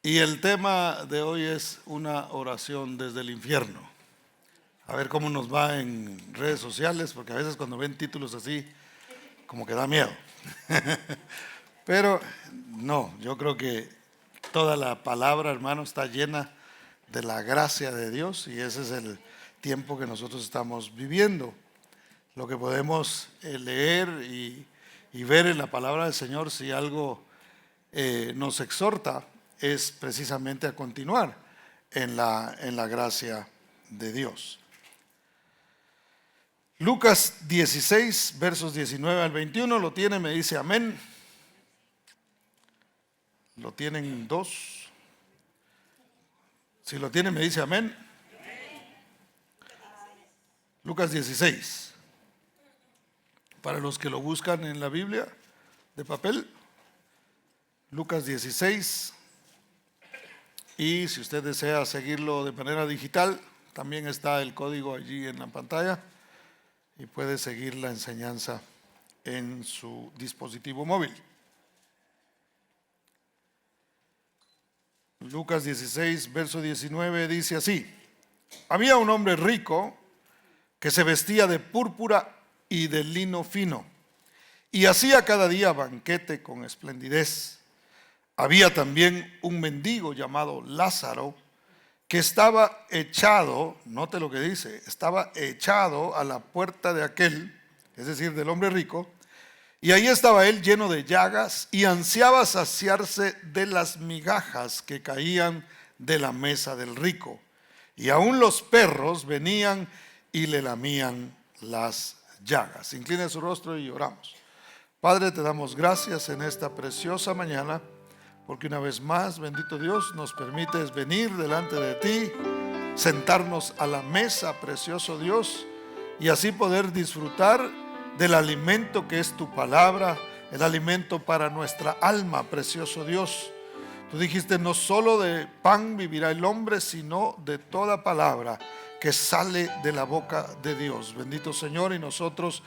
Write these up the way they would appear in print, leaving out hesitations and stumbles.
Y el tema de hoy es una oración desde el infierno. A ver cómo nos va en redes sociales, porque a veces cuando ven títulos así, como que da miedo. Pero no, yo creo que toda la palabra, hermano, está llena de la gracia de Dios y ese es el tiempo que nosotros estamos viviendo. Lo que podemos leer y ver en la palabra del Señor, si algo nos exhorta, es precisamente a continuar en la gracia de Dios. Lucas 16, versos 19 al 21, ¿lo tiene? Me dice amén. ¿Lo tienen dos? Si lo tiene, me dice amén. Lucas 16. Para los que lo buscan en la Biblia de papel, Lucas 16. Y si usted desea seguirlo de manera digital, también está el código allí en la pantalla y puede seguir la enseñanza en su dispositivo móvil. Lucas 16, verso 19 dice así: había un hombre rico que se vestía de púrpura y de lino fino y hacía cada día banquete con esplendidez. Había también un mendigo llamado Lázaro que estaba echado, note lo que dice, estaba echado a la puerta de aquel, es decir, del hombre rico, y ahí estaba él lleno de llagas y ansiaba saciarse de las migajas que caían de la mesa del rico. Y aún los perros venían y le lamían las llagas. Incline su rostro y oramos. Padre, te damos gracias en esta preciosa mañana, porque una vez más, bendito Dios, nos permites venir delante de ti, sentarnos a la mesa, precioso Dios, y así poder disfrutar del alimento que es tu palabra, el alimento para nuestra alma, precioso Dios. Tú dijiste, no solo de pan vivirá el hombre, sino de toda palabra que sale de la boca de Dios. Bendito Señor, y nosotros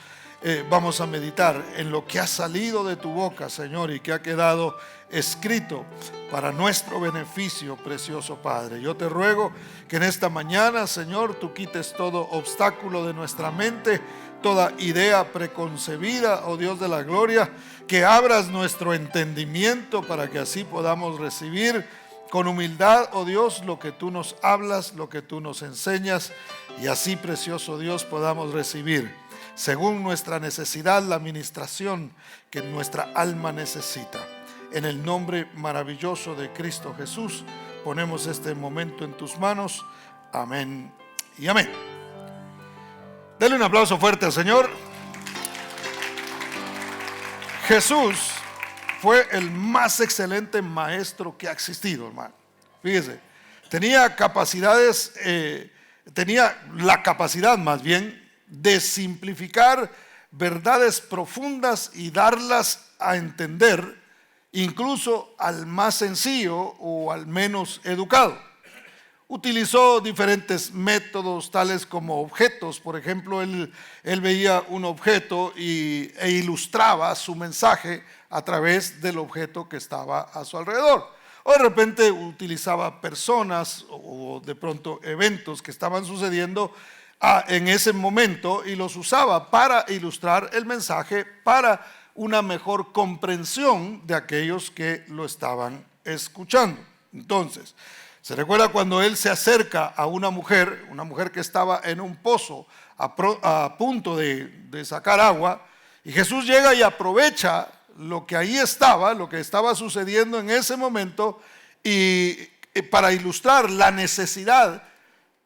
vamos a meditar en lo que ha salido de tu boca, Señor, y que ha quedado escrito para nuestro beneficio, precioso Padre. Yo te ruego que en esta mañana, Señor, tú quites todo obstáculo de nuestra mente, toda idea preconcebida, oh Dios de la gloria, que abras nuestro entendimiento para que así podamos recibir con humildad, oh Dios, lo que tú nos hablas, lo que tú nos enseñas, y así, precioso Dios, podamos recibir según nuestra necesidad la administración que nuestra alma necesita. En el nombre maravilloso de Cristo Jesús, ponemos este momento en tus manos. Amén y amén. Denle un aplauso fuerte al Señor. Jesús fue el más excelente maestro que ha existido, hermano. Fíjese, tenía la capacidad más bien de simplificar verdades profundas y darlas a entender incluso al más sencillo o al menos educado. Utilizó diferentes métodos tales como objetos. Por ejemplo, él veía un objeto e ilustraba su mensaje a través del objeto que estaba a su alrededor. O de repente utilizaba personas o de pronto eventos que estaban sucediendo en ese momento y los usaba para ilustrar el mensaje, para una mejor comprensión de aquellos que lo estaban escuchando. Entonces, se recuerda cuando él se acerca a una mujer que estaba en un pozo a punto de sacar agua, y Jesús llega y aprovecha lo que ahí estaba, lo que estaba sucediendo en ese momento, y para ilustrar la necesidad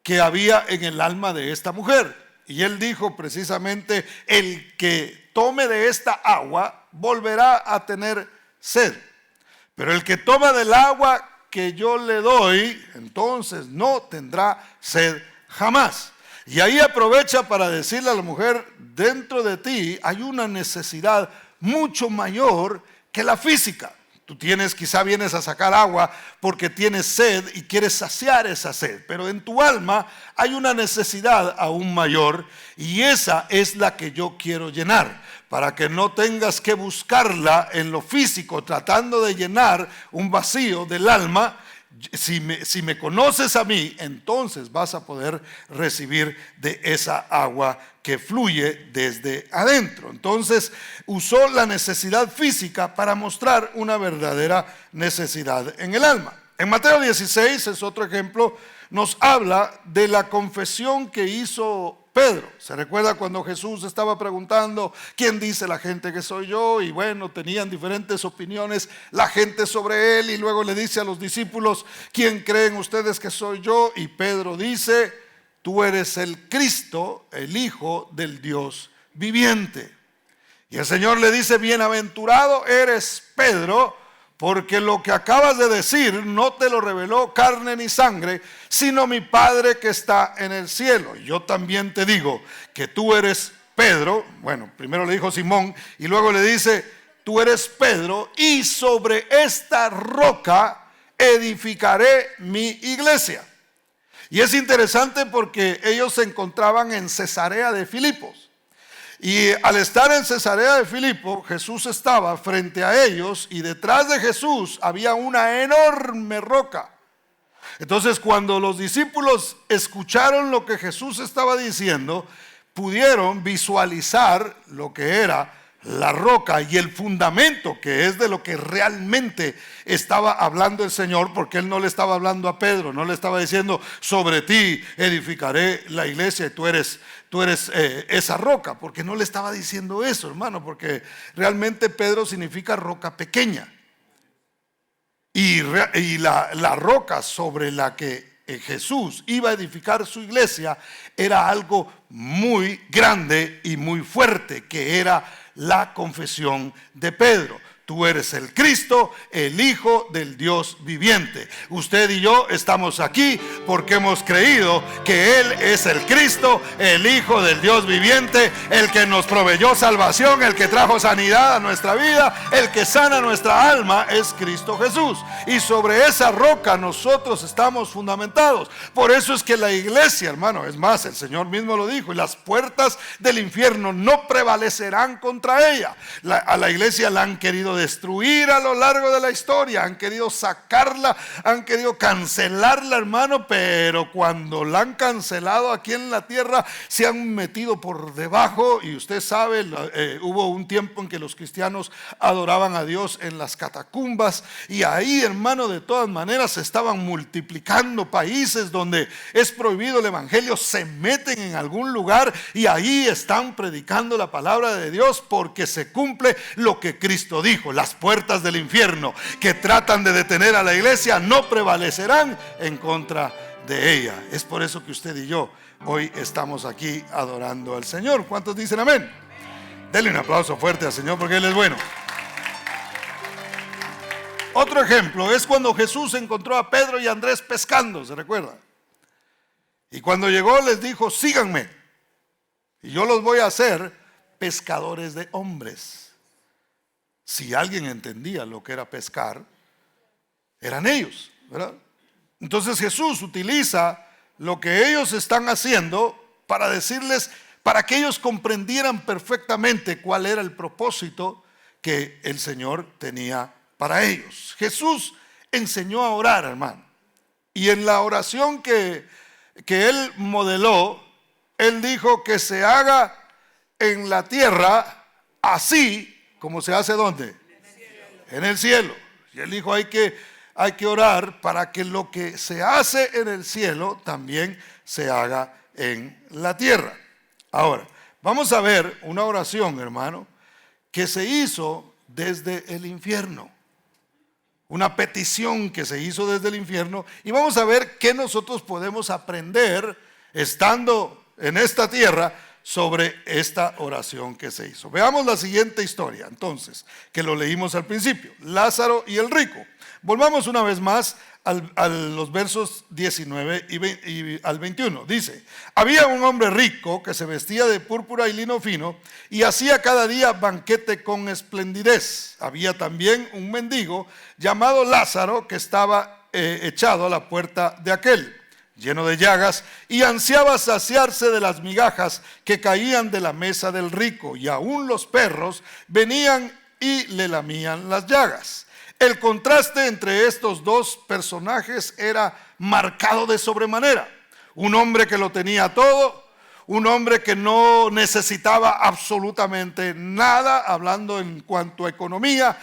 que había en el alma de esta mujer. Y él dijo precisamente: el que tome de esta agua volverá a tener sed, pero el que toma del agua que yo le doy, entonces no tendrá sed jamás. Y ahí aprovecha para decirle a la mujer: dentro de ti hay una necesidad mucho mayor que la física. Tú quizá vienes a sacar agua porque tienes sed y quieres saciar esa sed, pero en tu alma hay una necesidad aún mayor, y esa es la que yo quiero llenar, para que no tengas que buscarla en lo físico tratando de llenar un vacío del alma. si me conoces a mí, entonces vas a poder recibir de esa agua que fluye desde adentro. Entonces usó la necesidad física para mostrar una verdadera necesidad en el alma. En Mateo 16 es otro ejemplo, nos habla de la confesión que hizo Pedro. ¿Se recuerda cuando Jesús estaba preguntando quién dice la gente que soy yo? Y bueno, tenían diferentes opiniones la gente sobre él, y luego le dice a los discípulos, ¿quién creen ustedes que soy yo? Y Pedro dice, tú eres el Cristo, el Hijo del Dios viviente. Y el Señor le dice, bienaventurado eres Pedro, porque lo que acabas de decir no te lo reveló carne ni sangre, sino mi Padre que está en el cielo. Yo también te digo que tú eres Pedro. Bueno, primero le dijo Simón y luego le dice, tú eres Pedro, y sobre esta roca edificaré mi iglesia. Y es interesante porque ellos se encontraban en Cesarea de Filipos. Y al estar en Cesarea de Filipo, Jesús estaba frente a ellos, y detrás de Jesús había una enorme roca. Entonces, cuando los discípulos escucharon lo que Jesús estaba diciendo, pudieron visualizar lo que era la roca y el fundamento, que es de lo que realmente estaba hablando el Señor, porque Él no le estaba hablando a Pedro, no le estaba diciendo, sobre ti edificaré la iglesia y tú eres esa roca, porque no le estaba diciendo eso, hermano, porque realmente Pedro significa roca pequeña. Y la roca sobre la que Jesús iba a edificar su iglesia era algo muy grande y muy fuerte, que era la confesión de Pedro. Tú eres el Cristo, el Hijo del Dios viviente. Usted y yo estamos aquí porque hemos creído que Él es el Cristo, el Hijo del Dios viviente, el que nos proveyó salvación, el que trajo sanidad a nuestra vida, el que sana nuestra alma, es Cristo Jesús. Y sobre esa roca nosotros estamos fundamentados. Por eso es que la iglesia, hermano, es más, el Señor mismo lo dijo, y las puertas del infierno no prevalecerán contra ella. A la iglesia la han querido destruir a lo largo de la historia, han querido sacarla, han querido cancelarla, hermano, pero cuando la han cancelado aquí en la tierra, se han metido por debajo. Y usted sabe, hubo un tiempo en que los cristianos adoraban a Dios en las catacumbas, y ahí, hermano, de todas maneras se estaban multiplicando países donde es prohibido el evangelio, se meten en algún lugar y ahí están predicando la palabra de Dios, porque se cumple lo que Cristo dijo. Las puertas del infierno que tratan de detener a la iglesia no prevalecerán en contra de ella. Es por eso que usted y yo hoy estamos aquí adorando al Señor. ¿Cuántos dicen amén? Denle un aplauso fuerte al Señor, porque Él es bueno. Otro ejemplo es cuando Jesús encontró a Pedro y a Andrés pescando, ¿se recuerda? Y cuando llegó les dijo, síganme y yo los voy a hacer pescadores de hombres. Si alguien entendía lo que era pescar, eran ellos, ¿verdad? Entonces Jesús utiliza lo que ellos están haciendo para decirles, para que ellos comprendieran perfectamente cuál era el propósito que el Señor tenía para ellos. Jesús enseñó a orar, hermano, y en la oración que Él modeló, Él dijo que se haga en la tierra así como se hace, ¿dónde? En el cielo. Y Él dijo, hay que orar para que lo que se hace en el cielo también se haga en la tierra. Ahora, vamos a ver una oración, hermano, que se hizo desde el infierno. Una petición que se hizo desde el infierno, y vamos a ver qué nosotros podemos aprender estando en esta tierra sobre esta oración que se hizo. Veamos la siguiente historia, entonces, que lo leímos al principio, Lázaro y el rico. Volvamos una vez más a los versos 19 y al 21. Dice, había un hombre rico que se vestía de púrpura y lino fino y hacía cada día banquete con esplendidez. Había también un mendigo llamado Lázaro que estaba echado a la puerta de aquel, lleno de llagas, y ansiaba saciarse de las migajas que caían de la mesa del rico, y aún los perros venían y le lamían las llagas. El contraste entre estos dos personajes era marcado de sobremanera. Un hombre que lo tenía todo, un hombre que no necesitaba absolutamente nada, hablando en cuanto a economía.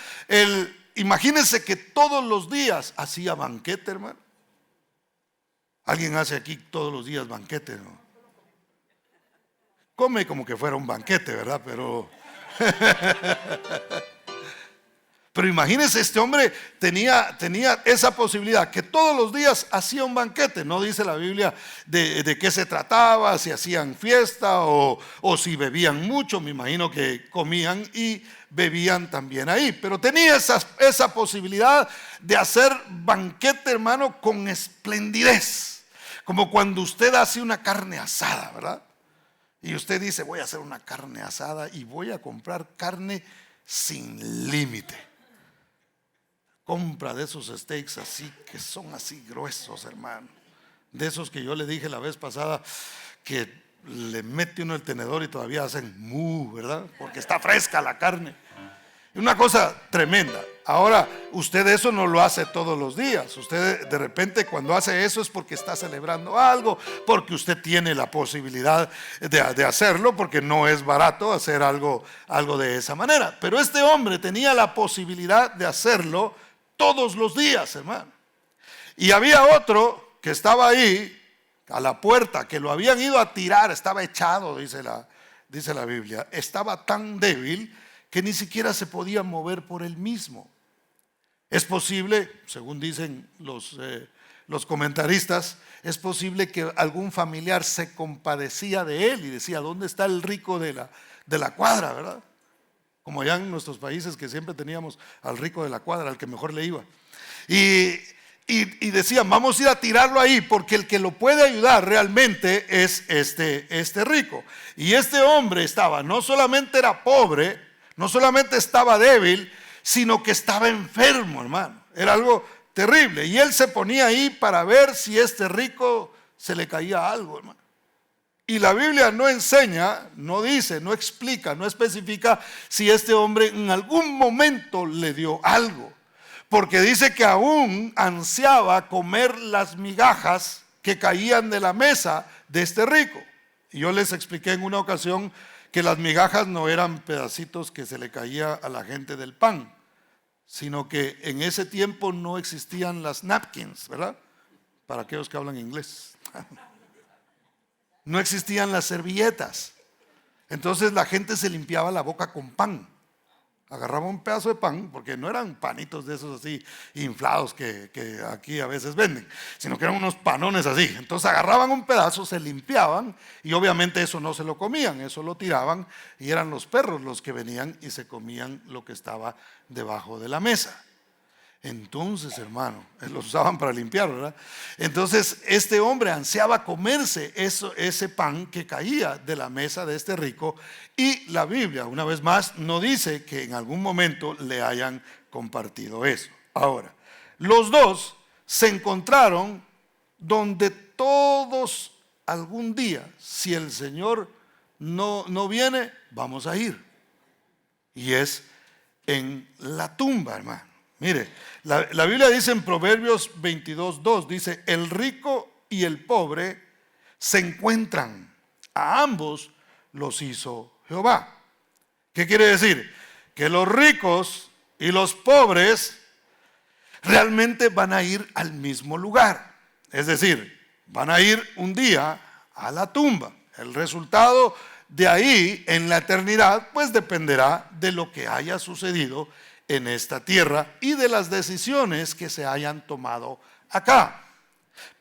Imagínense que todos los días hacía banquete, hermano. ¿Alguien hace aquí todos los días banquete, no? Come como que fuera un banquete, ¿verdad? Pero imagínense, este hombre tenía esa posibilidad, que todos los días hacía un banquete. No dice la Biblia de qué se trataba, si hacían fiesta o si bebían mucho. Me imagino que comían y bebían también ahí. Pero tenía esa posibilidad de hacer banquete, hermano, con esplendidez. Como cuando usted hace una carne asada, ¿verdad? Y usted dice, voy a hacer una carne asada y voy a comprar carne sin límite. Compra de esos steaks así, que son así gruesos, hermano. De esos que yo le dije la vez pasada, que le mete uno el tenedor y todavía hacen mu, ¿verdad? Porque está fresca la carne. Una cosa tremenda. Ahora, usted eso no lo hace todos los días. Usted de repente cuando hace eso es porque está celebrando algo, porque usted tiene la posibilidad de hacerlo, porque no es barato hacer algo de esa manera. Pero este hombre tenía la posibilidad de hacerlo todos los días, hermano. Y había otro que estaba ahí a la puerta, que lo habían ido a tirar, estaba echado, dice la Biblia. Estaba tan débil que ni siquiera se podía mover por él mismo. Es posible, según dicen los comentaristas, es posible que algún familiar se compadecía de él y decía, ¿dónde está el rico de la cuadra, verdad? Como allá en nuestros países, que siempre teníamos al rico de la cuadra, al que mejor le iba. Y decían, vamos a ir a tirarlo ahí, porque el que lo puede ayudar realmente es este rico. Y este hombre no solamente era pobre, no solamente estaba débil, sino que estaba enfermo, hermano. Era algo terrible. Y él se ponía ahí para ver si este rico se le caía algo, hermano. Y la Biblia no enseña, no dice, no explica, no especifica si este hombre en algún momento le dio algo. Porque dice que aún ansiaba comer las migajas que caían de la mesa de este rico. Y yo les expliqué en una ocasión que las migajas no eran pedacitos que se le caía a la gente del pan, sino que en ese tiempo no existían las napkins, ¿verdad? Para aquellos que hablan inglés. No existían las servilletas. Entonces la gente se limpiaba la boca con pan. Agarraba un pedazo de pan, porque no eran panitos de esos así inflados que aquí a veces venden, sino que eran unos panones así. Entonces agarraban un pedazo, se limpiaban y obviamente eso no se lo comían, eso lo tiraban y eran los perros los que venían y se comían lo que estaba debajo de la mesa. Entonces, hermano, los usaban para limpiar, ¿verdad? Entonces este hombre ansiaba comerse ese pan que caía de la mesa de este rico, y la Biblia, una vez más, no dice que en algún momento le hayan compartido eso. Ahora, los dos se encontraron donde todos algún día, si el Señor no viene, vamos a ir. Y es en la tumba, hermano. Mire, la Biblia dice en Proverbios 22:2, dice, el rico y el pobre se encuentran, a ambos los hizo Jehová. ¿Qué quiere decir? Que los ricos y los pobres realmente van a ir al mismo lugar. Es decir, van a ir un día a la tumba. El resultado de ahí en la eternidad pues dependerá de lo que haya sucedido en esta tierra y de las decisiones que se hayan tomado acá.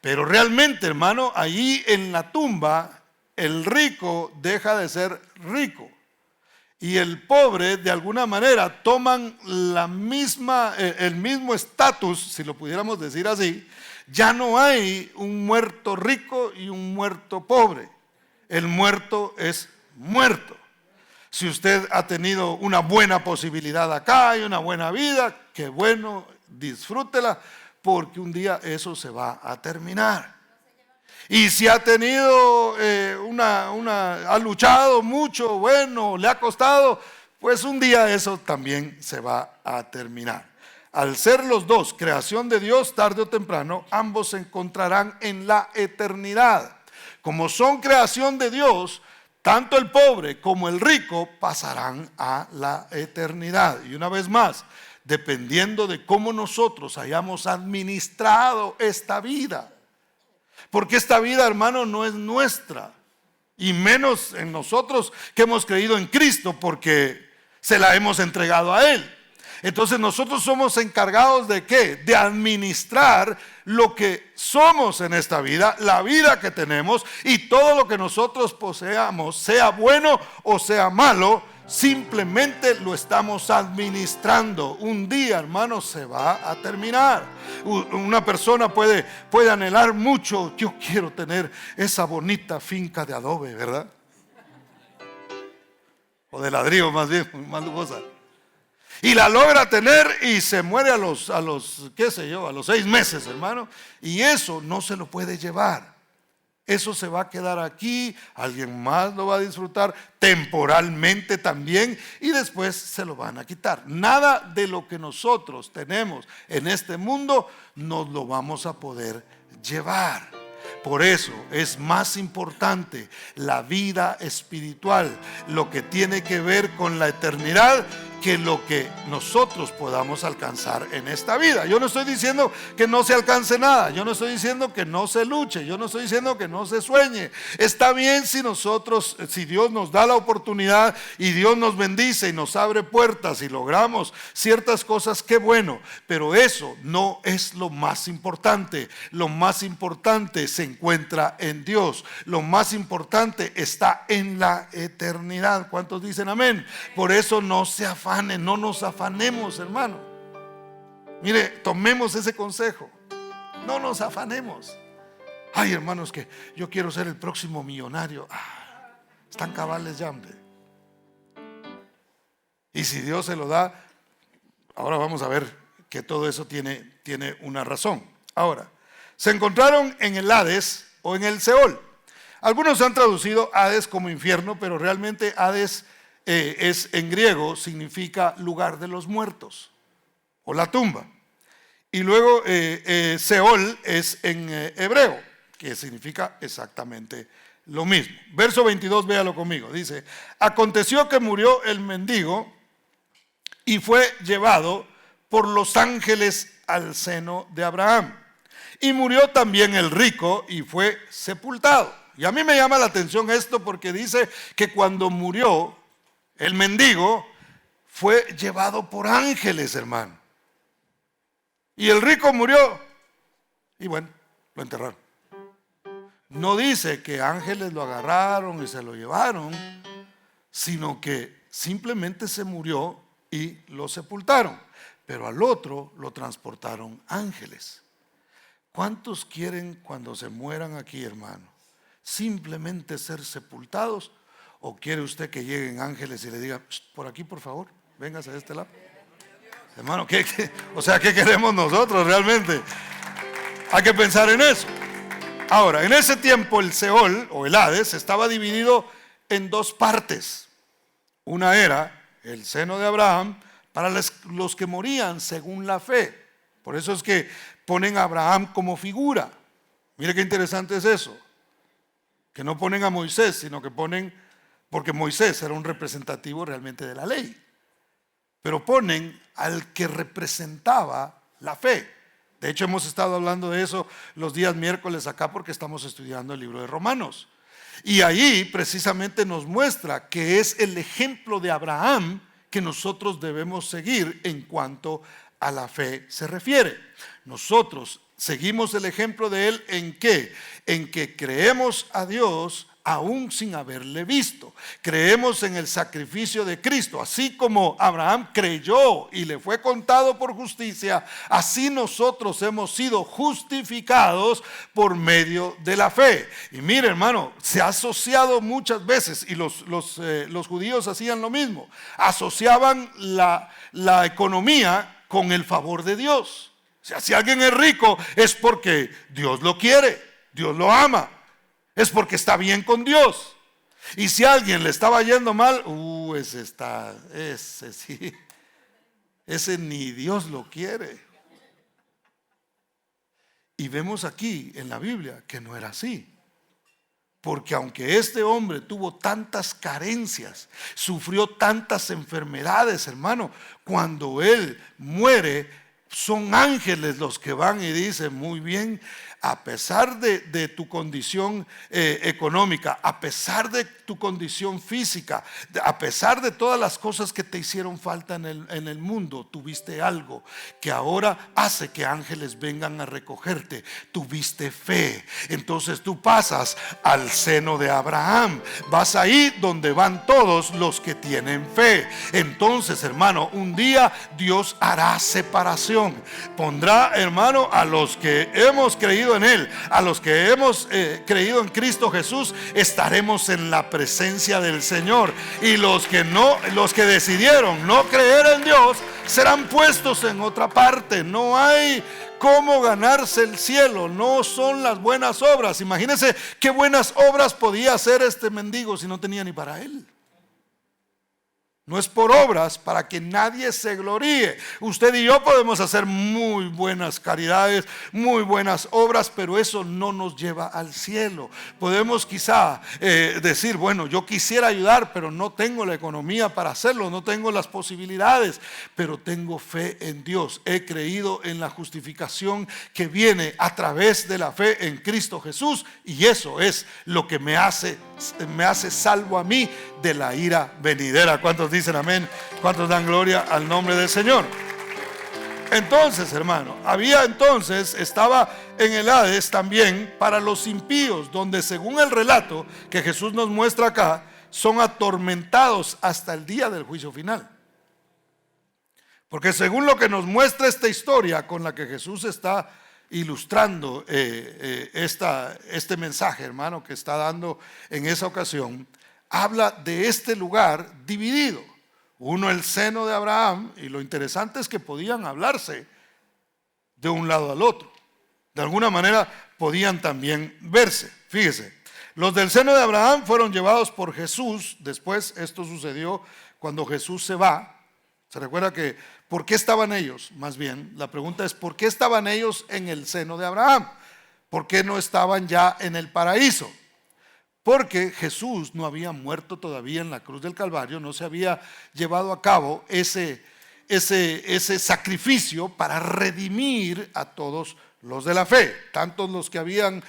Pero realmente, hermano, allí en la tumba el rico deja de ser rico y el pobre de alguna manera toman el mismo estatus, si lo pudiéramos decir así. Ya no hay un muerto rico y un muerto pobre. El muerto es muerto. Si usted ha tenido una buena posibilidad acá y una buena vida, qué bueno, disfrútela, porque un día eso se va a terminar. Y si ha tenido ha luchado mucho, bueno, le ha costado, pues un día eso también se va a terminar. al ser los dos creación de Dios, tarde o temprano, ambos se encontrarán en la eternidad. Como son creación de Dios, tanto el pobre como el rico pasarán a la eternidad. Y una vez más, dependiendo de cómo nosotros hayamos administrado esta vida. Porque esta vida, hermano, no es nuestra. Y menos en nosotros que hemos creído en Cristo, porque se la hemos entregado a Él. Entonces nosotros somos encargados ¿de qué? De administrar lo que somos en esta vida, la vida que tenemos, y todo lo que nosotros poseamos, sea bueno o sea malo, simplemente lo estamos administrando. Un día, hermano, se va a terminar. Una persona puede anhelar mucho. Yo quiero tener esa bonita finca de adobe, ¿verdad? O de ladrillo, más bien, más lujosa. Y la logra tener y se muere a los qué sé yo, a los 6 meses, hermano. Y eso no se lo puede llevar. Eso se va a quedar aquí, alguien más lo va a disfrutar temporalmente también y después se lo van a quitar. Nada de lo que nosotros tenemos en este mundo nos lo vamos a poder llevar. Por eso es más importante la vida espiritual, lo que tiene que ver con la eternidad, que lo que nosotros podamos alcanzar en esta vida. Yo no estoy diciendo que no se alcance nada, yo no estoy diciendo que no se luche, yo no estoy diciendo que no se sueñe. Está bien si Dios nos da la oportunidad y Dios nos bendice y nos abre puertas y logramos ciertas cosas, qué bueno, pero eso no es lo más importante. Lo más importante se encuentra en Dios, lo más importante está en la eternidad. ¿Cuántos dicen amén? Por eso no se afanen, no nos afanemos, hermano. Mire, tomemos ese consejo. No nos afanemos. Ay, hermanos, que yo quiero ser el próximo millonario. Están cabales ya, hombre. Y si Dios se lo da, ahora vamos a ver que todo eso tiene una razón. Ahora, se encontraron en el Hades o en el Seol. Algunos han traducido Hades como infierno, pero realmente Hades es en griego, significa lugar de los muertos o la tumba. Y luego Seol es en hebreo, que significa exactamente lo mismo. Verso 22, véalo conmigo. Dice: aconteció que murió el mendigo y fue llevado por los ángeles al seno de Abraham. Y murió también el rico y fue sepultado. Y a mí me llama la atención esto porque dice que cuando murió el mendigo fue llevado por ángeles, hermano. Y el rico murió y bueno, lo enterraron. No dice que ángeles lo agarraron y se lo llevaron, sino que simplemente se murió y lo sepultaron. Pero al otro lo transportaron ángeles. ¿Cuántos quieren cuando se mueran aquí, hermano, simplemente ser sepultados? ¿O quiere usted que lleguen ángeles y le digan, por aquí por favor, véngase de este lado? Hermano, o sea, ¿qué queremos nosotros realmente? Hay que pensar en eso. Ahora, en ese tiempo el Seol o el Hades estaba dividido en 2 partes. Una era el seno de Abraham para los que morían según la fe. Por eso es que ponen a Abraham como figura. Mire qué interesante es eso. Que no ponen a Moisés, sino que ponen, porque Moisés era un representativo realmente de la ley. Pero ponen al que representaba la fe. De hecho, hemos estado hablando de eso los días miércoles acá porque estamos estudiando el libro de Romanos. Y ahí precisamente nos muestra que es el ejemplo de Abraham que nosotros debemos seguir en cuanto a la fe se refiere. Nosotros seguimos el ejemplo de él ¿en qué? En que creemos a Dios aún sin haberle visto. Creemos en el sacrificio de Cristo. Así como Abraham creyó y le fue contado por justicia, así nosotros hemos sido justificados por medio de la fe. Y mire, hermano, se ha asociado muchas veces, y los judíos hacían lo mismo, asociaban la economía con el favor de Dios. O sea, si alguien es rico es porque Dios lo quiere, Dios lo ama. Es porque está bien con Dios. Y si a alguien le estaba yendo mal, ese sí. ese ni Dios lo quiere. Y vemos aquí en la Biblia que no era así. Porque aunque este hombre tuvo tantas carencias, sufrió tantas enfermedades, hermano, cuando él muere, son ángeles los que van y dicen: muy bien, a pesar de tu condición económica, a pesar de tu condición física, a pesar de todas las cosas que te hicieron falta en el mundo, tuviste algo que ahora hace que ángeles vengan a recogerte. Tuviste fe. Entonces tú pasas al seno de Abraham. Vas ahí donde van todos los que tienen fe. Entonces, hermano, un día Dios hará separación. Pondrá, hermano, a los que hemos creído en Él, a los que hemos creído en Cristo Jesús, estaremos en la presencia del Señor. Y los que no, los que decidieron no creer en Dios, serán puestos en otra parte. No hay cómo ganarse el cielo, no son las buenas obras. Imagínense qué buenas obras podía hacer este mendigo si no tenía ni para él. No es por obras para que nadie se gloríe. Usted y yo podemos hacer muy buenas caridades, muy buenas obras, pero eso no nos lleva al cielo. Podemos quizá decir: bueno, yo quisiera ayudar, pero no tengo la economía para hacerlo, no tengo las posibilidades, pero tengo fe en Dios. He creído en la justificación que viene a través de la fe en Cristo Jesús, y eso es lo que me hace salvo a mí de la ira venidera. ¿Cuántos dicen amén? ¿Cuántos dan gloria al nombre del Señor? Entonces, hermano, estaba en el Hades también para los impíos, donde según el relato que Jesús nos muestra acá, son atormentados hasta el día del juicio final. Porque según lo que nos muestra esta historia con la que Jesús está ilustrando este mensaje, hermano, que está dando en esa ocasión, habla de este lugar dividido. Uno, el seno de Abraham, y lo interesante es que podían hablarse de un lado al otro. De alguna manera podían también verse. Fíjese, los del seno de Abraham fueron llevados por Jesús. Después, esto sucedió cuando Jesús se va. ¿Se recuerda que por qué estaban ellos? Más bien, la pregunta es: ¿por qué estaban ellos en el seno de Abraham? ¿Por qué no estaban ya en el paraíso? Porque Jesús no había muerto todavía en la cruz del Calvario, no se había llevado a cabo ese sacrificio para redimir a todos los de la fe, tanto los que habían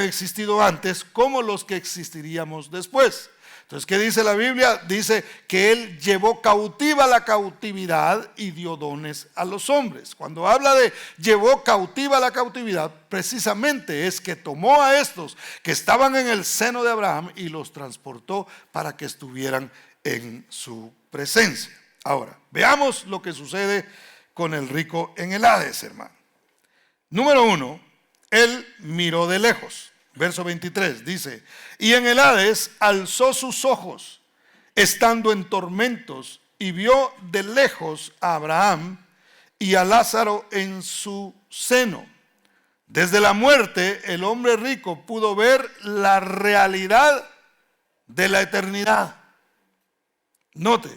existido antes como los que existiríamos después. Entonces, ¿qué dice la Biblia? Dice que Él llevó cautiva la cautividad y dio dones a los hombres. Cuando habla de llevó cautiva la cautividad, precisamente es que tomó a estos que estaban en el seno de Abraham y los transportó para que estuvieran en su presencia. Ahora, veamos lo que sucede con el rico en el Hades, hermano. Número 1, él miró de lejos. Verso 23 dice: y en el Hades alzó sus ojos, estando en tormentos, y vio de lejos a Abraham y a Lázaro en su seno. Desde la muerte, el hombre rico pudo ver la realidad de la eternidad. Note,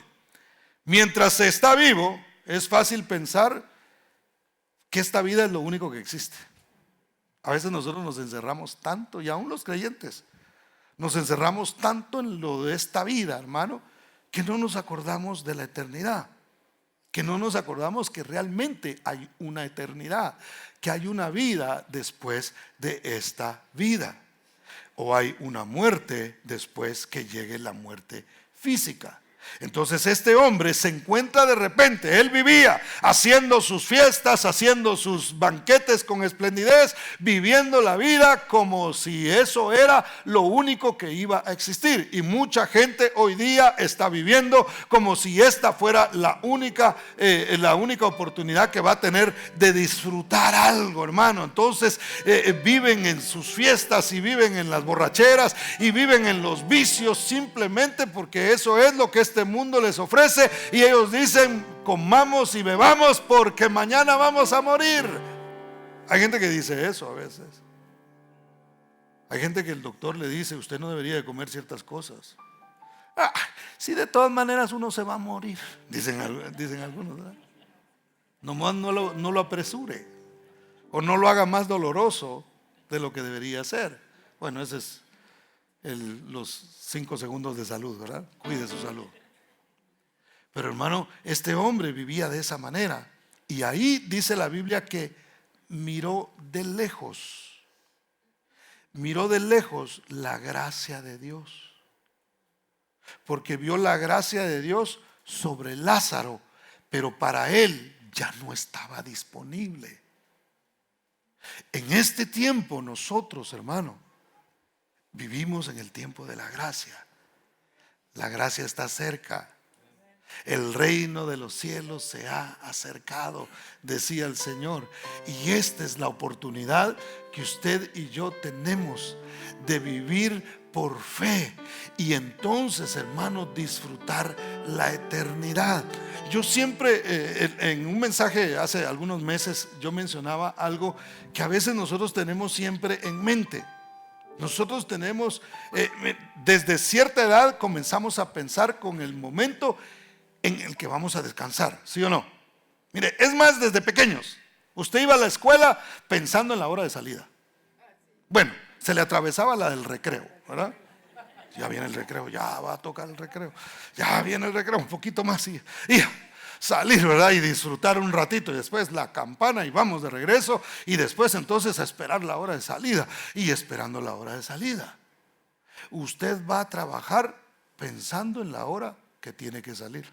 mientras se está vivo, es fácil pensar que esta vida es lo único que existe. A veces nosotros nos encerramos tanto, y aún los creyentes, nos encerramos tanto en lo de esta vida, hermano, que no nos acordamos de la eternidad, que no nos acordamos que realmente hay una eternidad, que hay una vida después de esta vida, o hay una muerte después que llegue la muerte física. Entonces este hombre se encuentra de repente, él vivía haciendo sus fiestas, haciendo sus banquetes con esplendidez, viviendo la vida como si eso era lo único que iba a existir. Y mucha gente hoy día está viviendo como si esta fuera la única oportunidad que va a tener de disfrutar algo, hermano. Entonces viven en sus fiestas y viven en las borracheras y viven en los vicios, simplemente porque eso es lo que este mundo les ofrece, y ellos dicen: comamos y bebamos porque mañana vamos a morir. Hay gente que dice eso a veces. Hay gente que el doctor le dice: usted no debería de comer ciertas cosas. Si de todas maneras uno se va a morir, dicen algunos, ¿verdad? Nomás no lo apresure o no lo haga más doloroso de lo que debería ser. Bueno, ese es los 5 segundos de salud, ¿verdad? Cuide su salud. Pero hermano, este hombre vivía de esa manera. Y ahí dice la Biblia que miró de lejos. Miró de lejos la gracia de Dios. Porque vio la gracia de Dios sobre Lázaro, pero para él ya no estaba disponible. En este tiempo nosotros, hermano, vivimos en el tiempo de la gracia. La gracia está cerca. El reino de los cielos se ha acercado, decía el Señor. Y esta es la oportunidad que usted y yo tenemos de vivir por fe y entonces, hermanos, disfrutar la eternidad. Yo siempre, en un mensaje hace algunos meses, yo mencionaba algo que a veces nosotros tenemos siempre en mente. Nosotros tenemos, desde cierta edad comenzamos a pensar con el momento en el que vamos a descansar, ¿sí o no? Mire, es más, desde pequeños, usted iba a la escuela pensando en la hora de salida. Bueno, se le atravesaba la del recreo, ¿verdad? Ya viene el recreo, ya va a tocar el recreo, ya viene el recreo, un poquito más y salir, ¿verdad? Y disfrutar un ratito y después la campana y vamos de regreso y después entonces a esperar la hora de salida y esperando la hora de salida. Usted va a trabajar pensando en la hora que tiene que salir.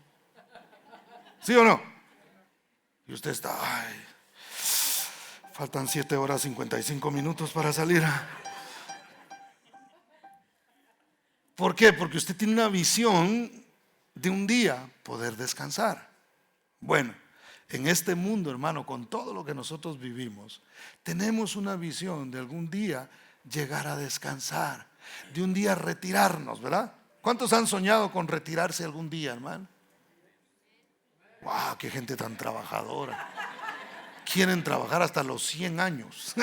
¿Sí o no? Y usted está, faltan 7 horas 55 minutos para salir. ¿Por qué? Porque usted tiene una visión de un día poder descansar. Bueno, en este mundo, hermano, con todo lo que nosotros vivimos, tenemos una visión de algún día llegar a descansar, de un día retirarnos, ¿verdad? ¿Cuántos han soñado con retirarse algún día, hermano? ¡Wow! ¡Qué gente tan trabajadora! Quieren trabajar hasta los 100 años.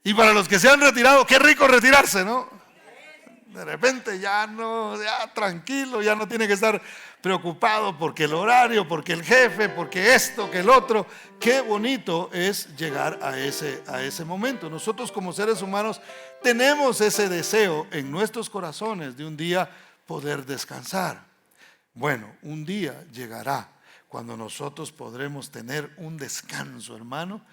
Y para los que se han retirado, qué rico retirarse, ¿no? De repente ya no, ya tranquilo, ya no tiene que estar preocupado porque el horario, porque el jefe, porque esto, que el otro. Qué bonito es llegar a ese momento. Nosotros como seres humanos tenemos ese deseo en nuestros corazones de un día poder descansar. Bueno, un día llegará cuando nosotros podremos tener un descanso, hermano,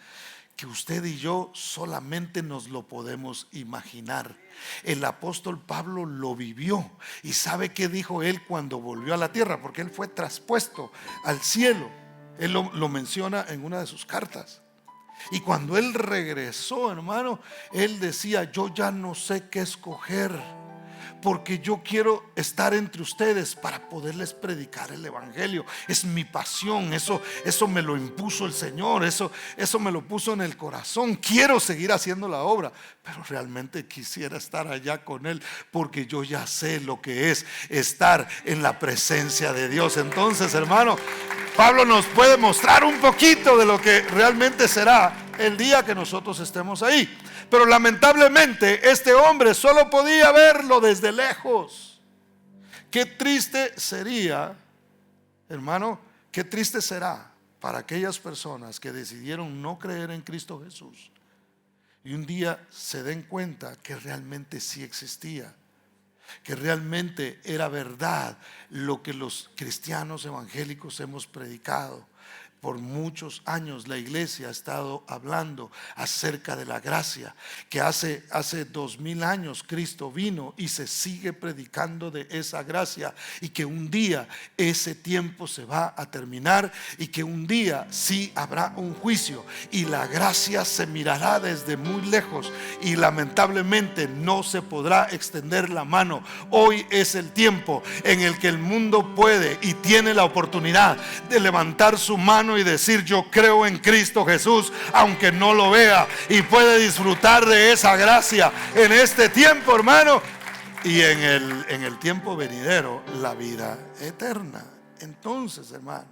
que usted y yo solamente nos lo podemos imaginar. El apóstol Pablo lo vivió y sabe qué dijo él cuando volvió a la tierra, porque él fue traspuesto al cielo. Él lo menciona en una de sus cartas. Y cuando él regresó, hermano, él decía: yo ya no sé qué escoger, porque yo quiero estar entre ustedes para poderles predicar el evangelio. Es mi pasión, eso me lo impuso el Señor, eso me lo puso en el corazón. Quiero seguir haciendo la obra, pero realmente quisiera estar allá con Él, porque yo ya sé lo que es estar en la presencia de Dios. Entonces, hermano, Pablo nos puede mostrar un poquito de lo que realmente será el día que nosotros estemos ahí. Pero lamentablemente este hombre solo podía verlo desde lejos. Qué triste sería, hermano, qué triste será para aquellas personas que decidieron no creer en Cristo Jesús y un día se den cuenta que realmente sí existía, que realmente era verdad lo que los cristianos evangélicos hemos predicado. Por muchos años la iglesia ha estado hablando acerca de la gracia, que hace 2000 años Cristo vino y se sigue predicando de esa gracia, y que un día ese tiempo se va a terminar y que un día sí habrá un juicio y la gracia se mirará desde muy lejos y lamentablemente no se podrá extender la mano. Hoy es el tiempo en el que el mundo puede y tiene la oportunidad de levantar su mano y decir: yo creo en Cristo Jesús, aunque no lo vea, y puede disfrutar de esa gracia en este tiempo, hermano, y en el tiempo venidero, la vida eterna. Entonces, hermano,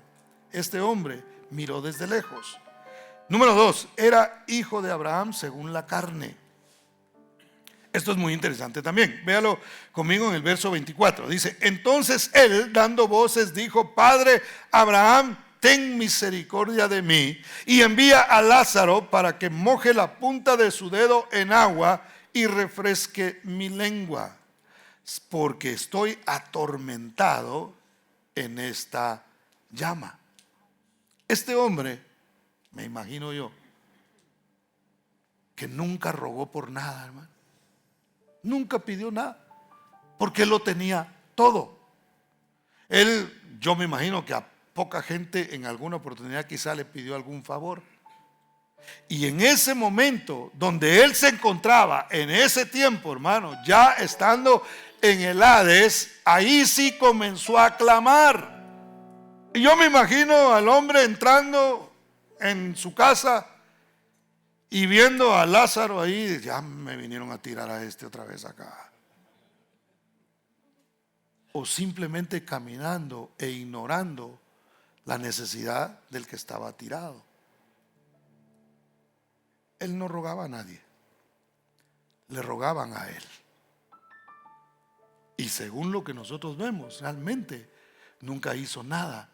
este hombre miró desde lejos. Número 2, era hijo de Abraham según la carne. Esto es muy interesante también. Véalo conmigo en el verso 24. Dice: entonces él, dando voces, dijo: Padre Abraham, ten misericordia de mí y envía a Lázaro para que moje la punta de su dedo en agua y refresque mi lengua, porque estoy atormentado en esta llama. Este hombre, me imagino yo, que nunca rogó por nada, hermano. Nunca pidió nada, porque él lo tenía todo. Él, yo me imagino que a poca gente en alguna oportunidad quizá le pidió algún favor. Y en ese momento donde él se encontraba, en ese tiempo, hermano, ya estando en el Hades, ahí sí comenzó a clamar. Y yo me imagino al hombre entrando en su casa y viendo a Lázaro ahí: ya me vinieron a tirar a este otra vez acá. O simplemente caminando e ignorando la necesidad del que estaba tirado. Él no rogaba a nadie, le rogaban a él. Y según lo que nosotros vemos, realmente nunca hizo nada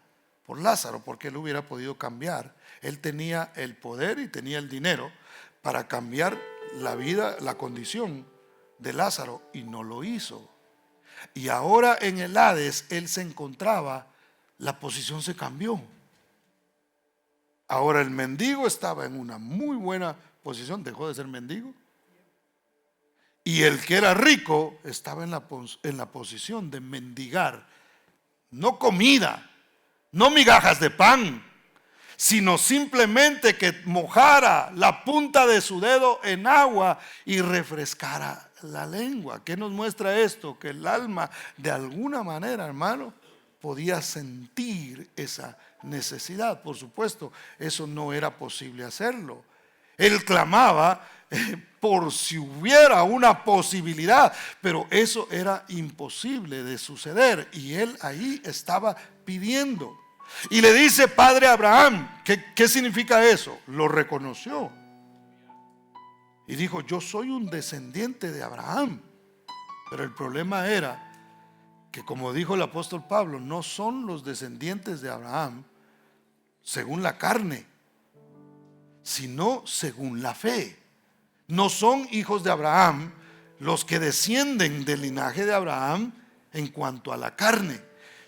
por Lázaro, porque él hubiera podido cambiar. Él tenía el poder y tenía el dinero para cambiar la vida, la condición de Lázaro, y no lo hizo. Y ahora en el Hades él se encontraba, la posición se cambió. Ahora el mendigo estaba en una muy buena posición, dejó de ser mendigo. Y el que era rico estaba en la posición de mendigar, no comida, no migajas de pan, sino simplemente que mojara la punta de su dedo en agua y refrescara la lengua. ¿Qué nos muestra esto? Que el alma, de alguna manera, hermano, podía sentir esa necesidad. Por supuesto, eso no era posible hacerlo. Él clamaba por si hubiera una posibilidad, pero eso era imposible de suceder, y él ahí estaba pidiendo. Y le dice: Padre Abraham. ¿Qué significa eso? Lo reconoció y dijo: yo soy un descendiente de Abraham. Pero el problema era que, como dijo el apóstol Pablo, no son los descendientes de Abraham según la carne, sino según la fe. No son hijos de Abraham los que descienden del linaje de Abraham en cuanto a la carne,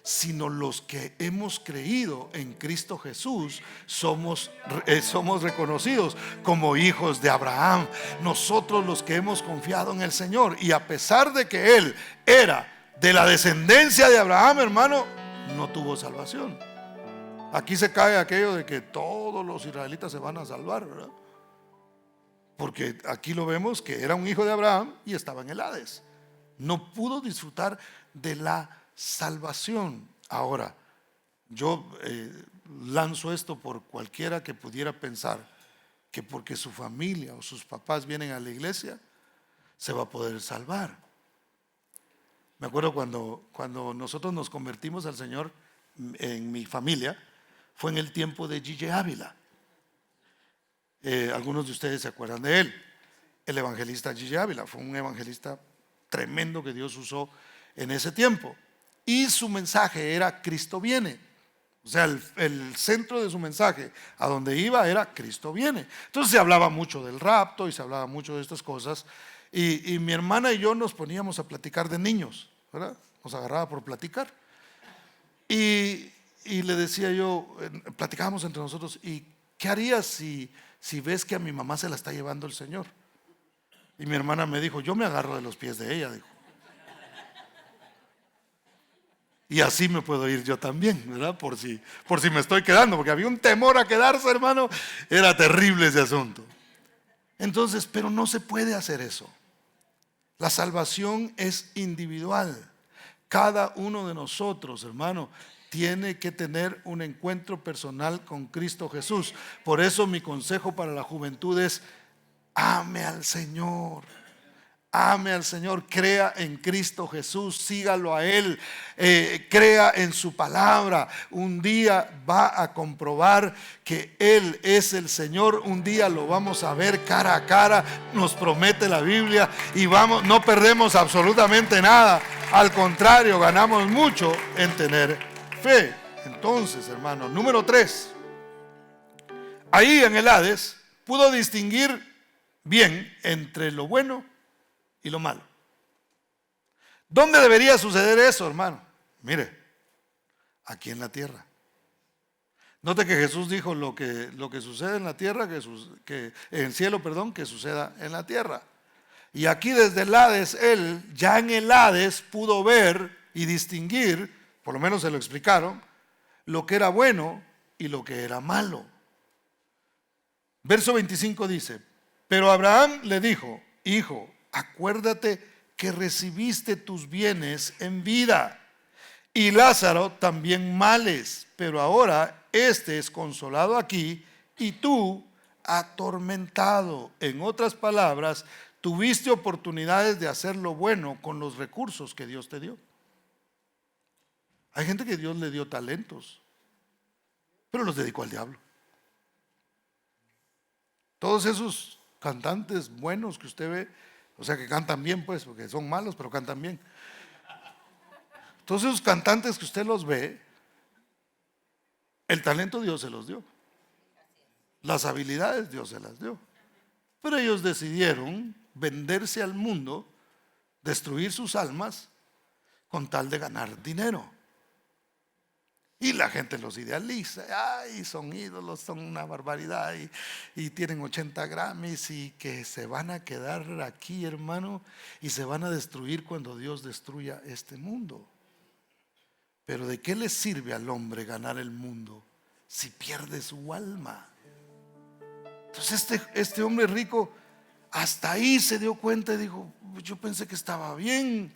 sino los que hemos creído en Cristo Jesús somos reconocidos como hijos de Abraham. Nosotros, los que hemos confiado en el Señor, y a pesar de que él era de la descendencia de Abraham, hermano, no tuvo salvación. Aquí se cae aquello de que todos los israelitas se van a salvar, ¿verdad? Porque aquí lo vemos que era un hijo de Abraham y estaba en el Hades. No pudo disfrutar de la salvación. Ahora, yo lanzo esto por cualquiera que pudiera pensar que porque su familia o sus papás vienen a la iglesia se va a poder salvar. Me acuerdo cuando nosotros nos convertimos al Señor en mi familia, fue en el tiempo de Gigi Ávila. Algunos de ustedes se acuerdan de él, el evangelista Gigi Ávila. Fue un evangelista tremendo que Dios usó en ese tiempo, y su mensaje era Cristo viene. O sea, el centro de su mensaje, a donde iba, era Cristo viene. Entonces se hablaba mucho del rapto y se hablaba mucho de estas cosas, y mi hermana y yo nos poníamos a platicar de niños, ¿verdad? Nos agarraba por platicar, y le decía yo, platicábamos entre nosotros: ¿y qué harías si ves que a mi mamá se la está llevando el Señor? Y mi hermana me dijo: yo me agarro de los pies de ella, dijo. Y así me puedo ir yo también, ¿verdad? Por si me estoy quedando, porque había un temor a quedarse, hermano. Era terrible ese asunto. Entonces, pero no se puede hacer eso. La salvación es individual. Cada uno de nosotros, hermano, tiene que tener un encuentro personal con Cristo Jesús. Por eso mi consejo para la juventud es: ame al Señor. ame al Señor, crea en Cristo Jesús, sígalo a Él, crea en su palabra. Un día va a comprobar que Él es el Señor. Un día lo vamos a ver cara a cara, nos promete la Biblia, y no perdemos absolutamente nada. Al contrario, ganamos mucho en tener fe. Entonces, hermano, número 3, ahí en el Hades pudo distinguir bien entre lo bueno y lo malo. ¿Dónde debería suceder eso, hermano? Mire, aquí en la tierra. Note que Jesús dijo: lo que sucede en la tierra, que en el cielo, perdón, que suceda en la tierra. Y aquí desde el Hades, él ya en el Hades pudo ver y distinguir, por lo menos se lo explicaron, lo que era bueno y lo que era malo. Verso 25 dice: pero Abraham le dijo: hijo, acuérdate que recibiste tus bienes en vida, y Lázaro también males, pero ahora este es consolado aquí y tú atormentado. En otras palabras, tuviste oportunidades de hacer lo bueno con los recursos que Dios te dio. Hay gente que Dios le dio talentos, pero los dedicó al diablo. Todos esos cantantes buenos que usted ve, o sea, que cantan bien, pues, porque son malos, pero cantan bien. Todos esos cantantes que usted los ve, el talento Dios se los dio, las habilidades Dios se las dio, pero ellos decidieron venderse al mundo, destruir sus almas con tal de ganar dinero. Y la gente los idealiza: ay, son ídolos, son una barbaridad, y tienen 80 Grammys, y que se van a quedar aquí, hermano, y se van a destruir cuando Dios destruya este mundo. Pero ¿de qué le sirve al hombre ganar el mundo si pierde su alma? Entonces este hombre rico hasta ahí se dio cuenta y dijo: yo pensé que estaba bien.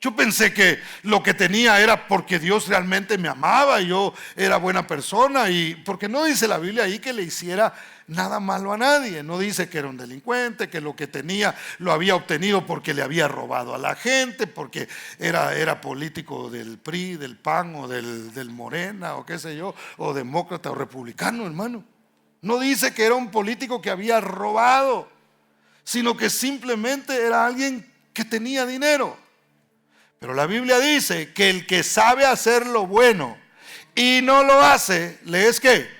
Yo pensé que lo que tenía era porque Dios realmente me amaba y yo era buena persona, y porque no dice la Biblia ahí que le hiciera nada malo a nadie. No dice que era un delincuente, que lo que tenía lo había obtenido porque le había robado a la gente, porque era político del PRI, del PAN o del Morena o qué sé yo, o demócrata o republicano, hermano. No dice que era un político que había robado, sino que simplemente era alguien que tenía dinero. Pero la Biblia dice que el que sabe hacer lo bueno y no lo hace, ¿le es qué?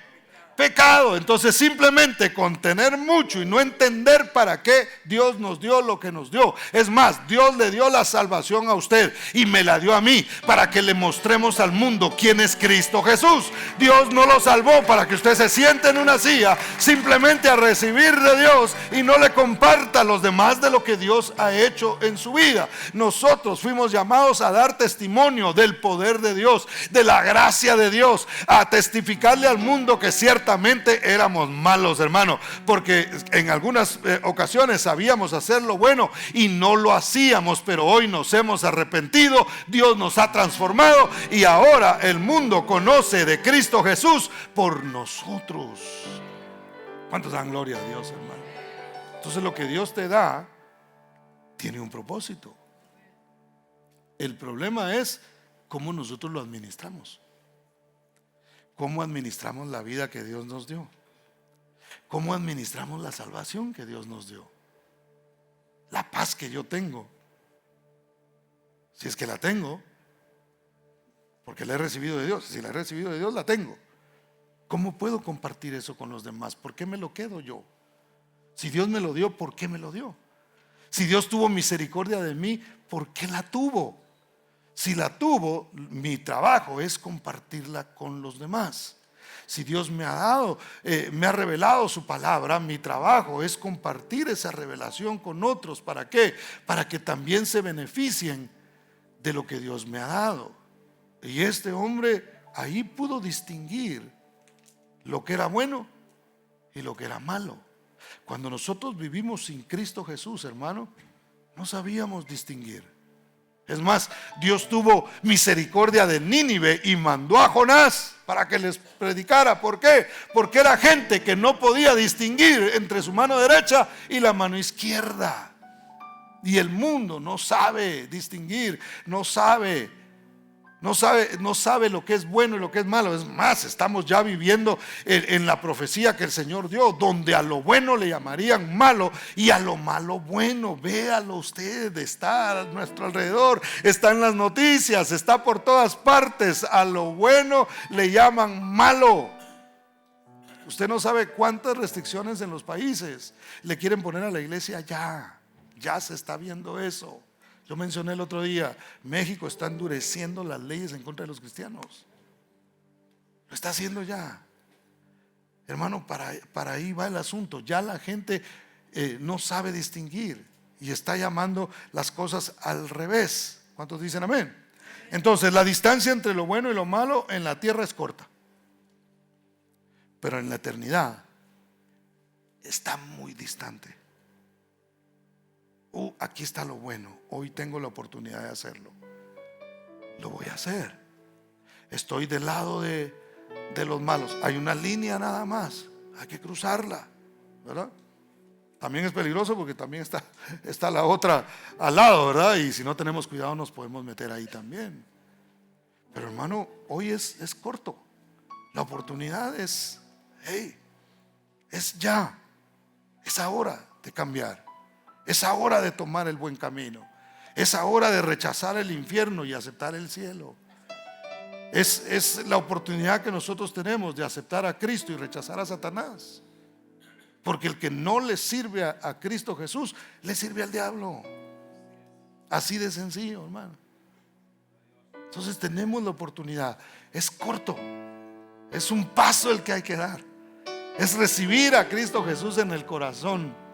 Pecado. Entonces, simplemente con tener mucho y no entender para qué Dios nos dio lo que nos dio. Es más, Dios le dio la salvación a usted y me la dio a mí para que le mostremos al mundo quién es Cristo Jesús. Dios no lo salvó para que usted se siente en una silla simplemente a recibir de Dios y no le comparta a los demás de lo que Dios ha hecho en su vida. Nosotros fuimos llamados a dar testimonio del poder de Dios, de la gracia de Dios, a testificarle al mundo que ciertamente éramos malos, hermano, porque en algunas ocasiones sabíamos hacer lo bueno y no lo hacíamos, pero hoy nos hemos arrepentido, Dios nos ha transformado y ahora el mundo conoce de Cristo Jesús por nosotros. ¿Cuántos dan gloria a Dios, hermano? Entonces lo que Dios te da tiene un propósito. El problema es cómo nosotros lo administramos. ¿Cómo administramos la vida que Dios nos dio? ¿Cómo administramos la salvación que Dios nos dio? La paz que yo tengo, si es que la tengo, porque la he recibido de Dios. Si la he recibido de Dios, la tengo. ¿Cómo puedo compartir eso con los demás? ¿Por qué me lo quedo yo? Si Dios me lo dio, ¿por qué me lo dio? Si Dios tuvo misericordia de mí, ¿por qué la tuvo? Si la tuvo, mi trabajo es compartirla con los demás. Si Dios me ha dado, me ha revelado su palabra, mi trabajo es compartir esa revelación con otros. ¿Para qué? Para que también se beneficien de lo que Dios me ha dado. Y este hombre ahí pudo distinguir lo que era bueno y lo que era malo. Cuando nosotros vivimos sin Cristo Jesús, hermano, no sabíamos distinguir. Es más, Dios tuvo misericordia de Nínive y mandó a Jonás para que les predicara. ¿Por qué? Porque era gente que no podía distinguir entre su mano derecha y la mano izquierda. Y el mundo no sabe distinguir, no sabe lo que es bueno y lo que es malo. Es más, estamos ya viviendo en la profecía que el Señor dio, donde a lo bueno le llamarían malo y a lo malo bueno. Véalo usted, está a nuestro alrededor, está en las noticias, está por todas partes. A lo bueno le llaman malo. Usted no sabe cuántas restricciones en los países le quieren poner a la iglesia. Ya se está viendo eso. Yo mencioné el otro día, México está endureciendo las leyes en contra de los cristianos. Lo está haciendo ya. Hermano, para ahí va el asunto. Ya la gente no sabe distinguir y está llamando las cosas al revés. ¿Cuántos dicen amén? Entonces, la distancia entre lo bueno y lo malo en la tierra es corta, pero en la eternidad está muy distante. Aquí está lo bueno, hoy tengo la oportunidad de hacerlo, lo voy a hacer. Estoy del lado de los malos. Hay una línea nada más, hay que cruzarla, ¿verdad? También es peligroso porque también está la otra al lado, ¿verdad? Y si no tenemos cuidado nos podemos meter ahí también. Pero hermano, hoy es corto. La oportunidad es ya, es ahora de cambiar. Es hora de tomar el buen camino. Es hora de rechazar el infierno y aceptar el cielo. Es la oportunidad que nosotros tenemos de aceptar a Cristo y rechazar a Satanás. Porque el que no le sirve a Cristo Jesús, le sirve al diablo. Así de sencillo, hermano. Entonces tenemos la oportunidad. Es corto. Es un paso el que hay que dar. Es recibir a Cristo Jesús en el corazón.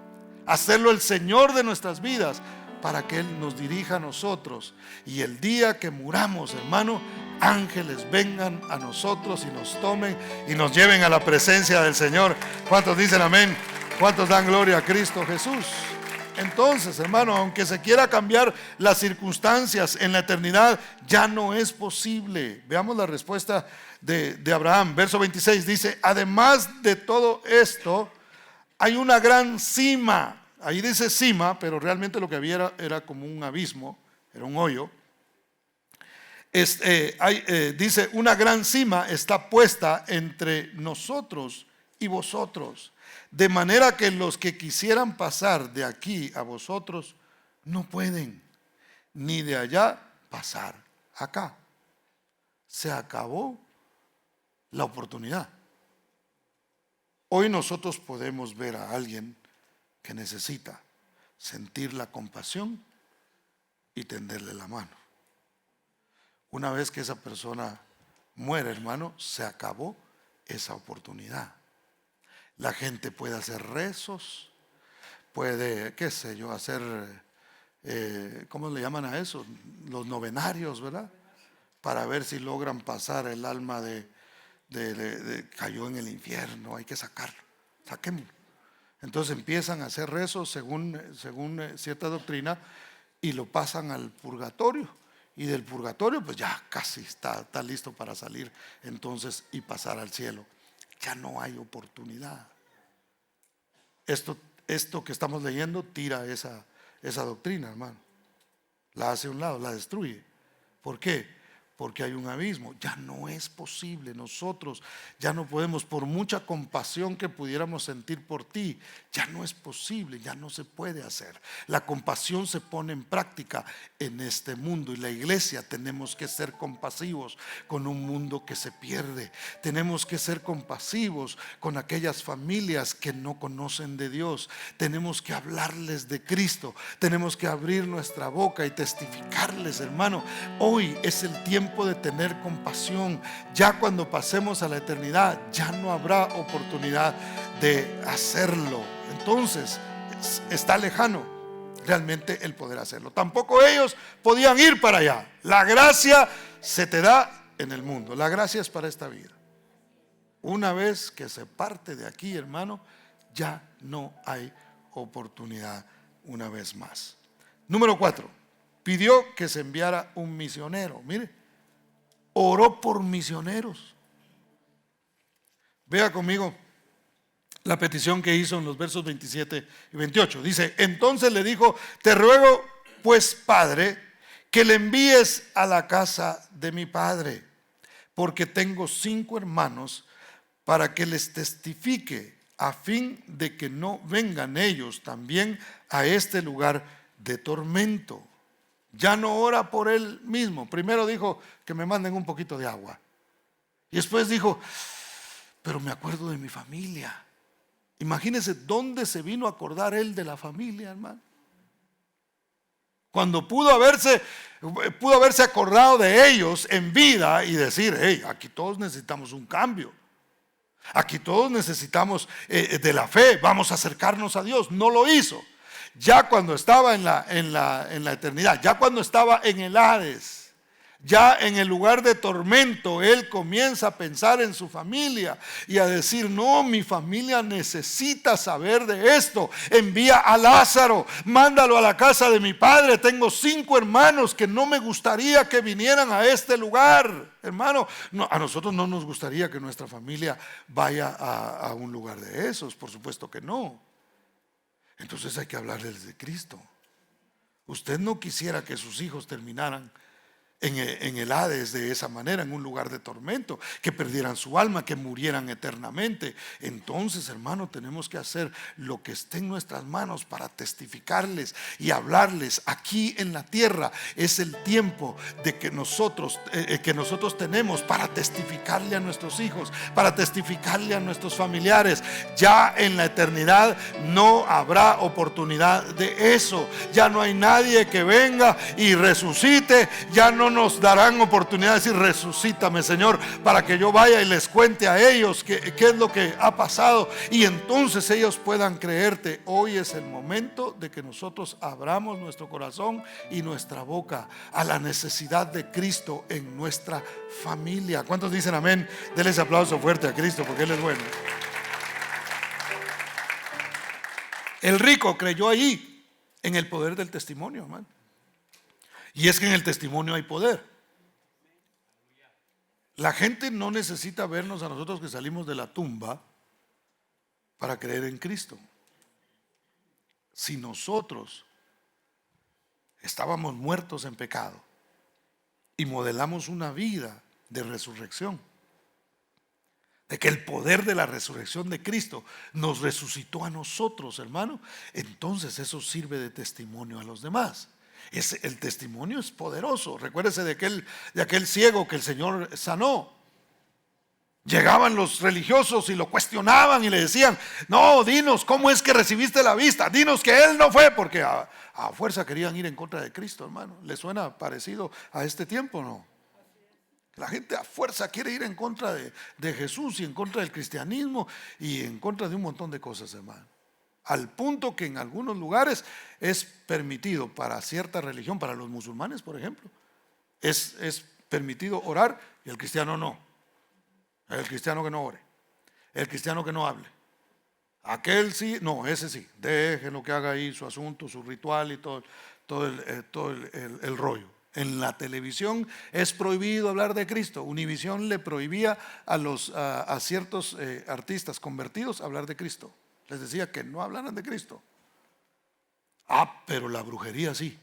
Hacerlo el Señor de nuestras vidas para que Él nos dirija a nosotros. Y el día que muramos, hermano, ángeles vengan a nosotros y nos tomen y nos lleven a la presencia del Señor. ¿Cuántos dicen amén? ¿Cuántos dan gloria a Cristo Jesús? Entonces, hermano, aunque se quiera cambiar las circunstancias en la eternidad, ya no es posible. Veamos la respuesta de Abraham. Verso 26 dice: además de todo esto, hay una gran cima. Ahí dice cima, pero realmente lo que había era como un abismo, era un hoyo. Dice: una gran cima está puesta entre nosotros y vosotros, de manera que los que quisieran pasar de aquí a vosotros no pueden, ni de allá pasar acá. Se acabó la oportunidad. Hoy nosotros podemos ver a alguien que necesita sentir la compasión y tenderle la mano. Una vez que esa persona muere, hermano, se acabó esa oportunidad. La gente puede hacer rezos, puede, qué sé yo, hacer, ¿cómo le llaman a eso? Los novenarios, ¿verdad? Para ver si logran pasar el alma cayó en el infierno, hay que sacarlo, saquémoslo. Entonces empiezan a hacer rezos según cierta doctrina y lo pasan al purgatorio, y del purgatorio pues ya casi está listo para salir entonces y pasar al cielo. Ya no hay oportunidad. Esto que estamos leyendo tira esa doctrina, hermano, la hace a un lado, la destruye. ¿Por qué? Porque hay un abismo. Ya no es posible. Nosotros ya no podemos, por mucha compasión que pudiéramos sentir por ti, ya no es posible, ya no se puede hacer. La compasión se pone en práctica en este mundo, y la iglesia tenemos que ser compasivos con un mundo que se pierde. Tenemos que ser compasivos con aquellas familias que no conocen de Dios. Tenemos que hablarles de Cristo. Tenemos que abrir nuestra boca y testificarles, hermano. Hoy es el tiempo de tener compasión. Ya cuando pasemos a la eternidad, ya no habrá oportunidad de hacerlo. Entonces está lejano realmente el poder hacerlo. Tampoco ellos podían ir para allá. La gracia se te da en el mundo. La gracia es para esta vida. Una vez que se parte de aquí, hermano, ya no hay oportunidad una vez más. Número 4, pidió que se enviara un misionero. Mire, oró por misioneros. Vea conmigo la petición que hizo en los versos 27 y 28. Dice, entonces le dijo, te ruego pues, padre, que le envíes a la casa de mi padre, porque tengo 5 hermanos, para que les testifique, a fin de que no vengan ellos también a este lugar de tormento. Ya no ora por él mismo. Primero dijo que me manden un poquito de agua. Y después dijo, pero me acuerdo de mi familia. Imagínense dónde se vino a acordar él de la familia, hermano. Cuando pudo haberse acordado de ellos en vida y decir, hey, aquí todos necesitamos un cambio. Aquí todos necesitamos de la fe, vamos a acercarnos a Dios. No lo hizo. Ya cuando estaba en la eternidad, ya cuando estaba en el Hades, ya en el lugar de tormento, él comienza a pensar en su familia y a decir, no, mi familia necesita saber de esto. Envía a Lázaro, mándalo a la casa de mi padre. Tengo 5 hermanos que no me gustaría que vinieran a este lugar. Hermano, no, a nosotros no nos gustaría que nuestra familia vaya a un lugar de esos, por supuesto que no. Entonces hay que hablarles de Cristo. Usted no quisiera que sus hijos terminaran en el Hades de esa manera, en un lugar de tormento, que perdieran su alma, que murieran eternamente. Entonces, hermano, tenemos que hacer lo que esté en nuestras manos para testificarles y hablarles aquí en la tierra. Es el tiempo de que nosotros tenemos para testificarle a nuestros hijos, para testificarle a nuestros familiares. Ya en la eternidad no habrá oportunidad de eso. Ya no hay nadie que venga y resucite. Ya no nos darán oportunidad de decir, resucítame, Señor, para que yo vaya y les cuente a ellos qué es lo que ha pasado, y entonces ellos puedan creerte. Hoy es el momento de que nosotros abramos nuestro corazón y nuestra boca a la necesidad de Cristo en nuestra familia. ¿Cuántos dicen amén? Denle ese aplauso fuerte a Cristo, porque Él es bueno. El rico creyó allí en el poder del testimonio, hermano. Y es que en el testimonio hay poder. La gente no necesita vernos a nosotros que salimos de la tumba para creer en Cristo. Si nosotros estábamos muertos en pecado y modelamos una vida de resurrección, de que el poder de la resurrección de Cristo nos resucitó a nosotros, hermano, entonces eso sirve de testimonio a los demás. El testimonio es poderoso. Recuérdese de aquel ciego que el Señor sanó. Llegaban los religiosos y lo cuestionaban y le decían, no, dinos cómo es que recibiste la vista, dinos que él no fue, porque a fuerza querían ir en contra de Cristo, hermano. ¿Le suena parecido a este tiempo, no? La gente a fuerza quiere ir en contra de Jesús y en contra del cristianismo y en contra de un montón de cosas, hermano. Al punto que en algunos lugares es permitido para cierta religión, para los musulmanes, por ejemplo, es permitido orar y el cristiano no. El cristiano que no ore, el cristiano que no hable. Aquel sí, no, ese sí. Déjenlo que haga ahí su asunto, su ritual y todo el rollo. En la televisión es prohibido hablar de Cristo. Univisión le prohibía a ciertos artistas convertidos hablar de Cristo. Les decía que no hablaran de Cristo. Pero la brujería sí.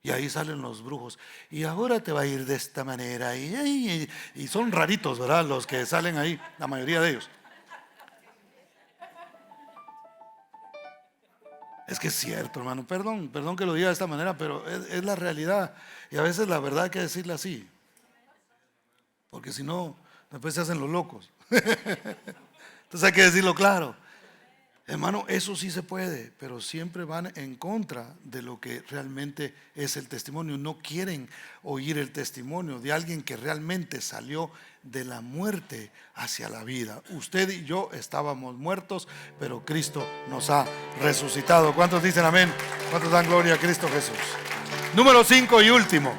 Y ahí salen los brujos. Y ahora te va a ir de esta manera. Y son raritos, ¿verdad? Los que salen ahí, la mayoría de ellos. Es que es cierto, hermano. Perdón que lo diga de esta manera, pero es la realidad. Y a veces la verdad hay que decirla así. Porque si no, después se hacen los locos. Entonces hay que decirlo claro. Hermano, eso sí se puede, pero siempre van en contra de lo que realmente es el testimonio. No quieren oír el testimonio de alguien que realmente salió de la muerte hacia la vida. Usted y yo estábamos muertos, pero Cristo nos ha resucitado. ¿Cuántos dicen amén? ¿Cuántos dan gloria a Cristo Jesús? Número 5 y último.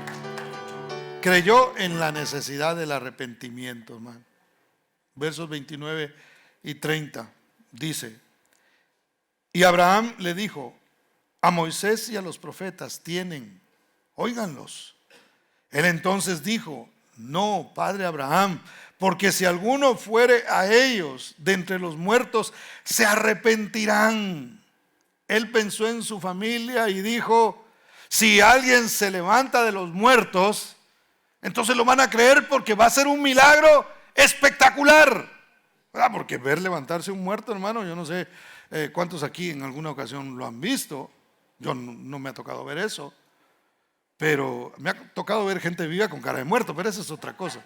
Creyó en la necesidad del arrepentimiento, hermano. Versos 29 y 30 dice: y Abraham le dijo, a Moisés y a los profetas tienen, óiganlos. Él entonces dijo, no, padre Abraham, porque si alguno fuere a ellos de entre los muertos, se arrepentirán. Él pensó en su familia y dijo, si alguien se levanta de los muertos, entonces lo van a creer porque va a ser un milagro espectacular. Porque ver levantarse un muerto, hermano, yo no sé cuántos aquí en alguna ocasión lo han visto. Yo no me ha tocado ver eso, pero me ha tocado ver gente viva con cara de muerto, pero eso es otra cosa.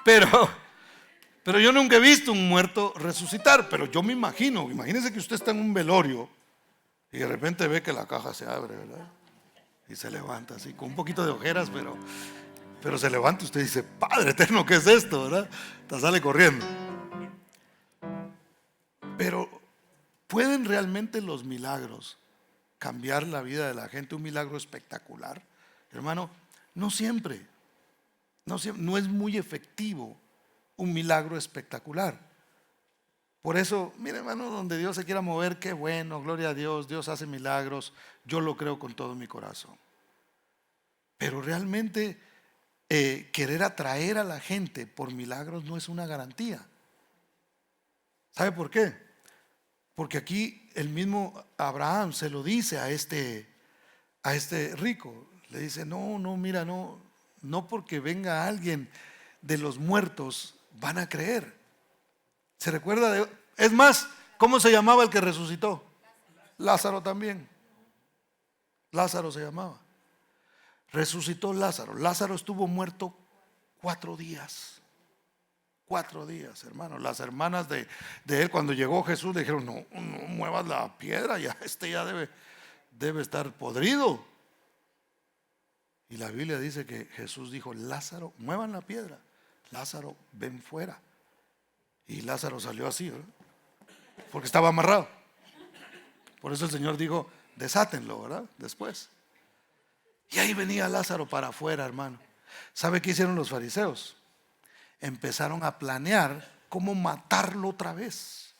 Pero yo nunca he visto un muerto resucitar. Pero yo me imagino, imagínese que usted está en un velorio y de repente ve que la caja se abre, ¿verdad? Y se levanta así, con un poquito de ojeras, pero se levanta. Usted dice, Padre eterno, ¿qué es esto? ¿Verdad? Hasta sale corriendo. Pero ¿pueden realmente los milagros cambiar la vida de la gente? Un milagro espectacular, hermano, no siempre. No es muy efectivo un milagro espectacular. Por eso, mire, hermano, donde Dios se quiera mover, qué bueno, gloria a Dios, Dios hace milagros, yo lo creo con todo mi corazón. Pero realmente querer atraer a la gente por milagros no es una garantía. ¿Sabe por qué? Porque aquí el mismo Abraham se lo dice a este rico. Le dice, no, mira, no porque venga alguien de los muertos van a creer. ¿Se recuerda es más, cómo se llamaba el que resucitó? Lázaro también. Lázaro se llamaba. Resucitó Lázaro. Lázaro estuvo muerto 4 días. 4 días, hermano. Las hermanas de él, cuando llegó Jesús, le dijeron, no muevas la piedra, ya debe estar podrido. Y la Biblia dice que Jesús dijo, Lázaro, muevan la piedra. Lázaro, ven fuera. Y Lázaro salió así, ¿verdad? Porque estaba amarrado. Por eso el Señor dijo, desátenlo, ¿verdad? Después. Y ahí venía Lázaro para afuera, hermano. ¿Sabe qué hicieron los fariseos? Empezaron a planear cómo matarlo otra vez.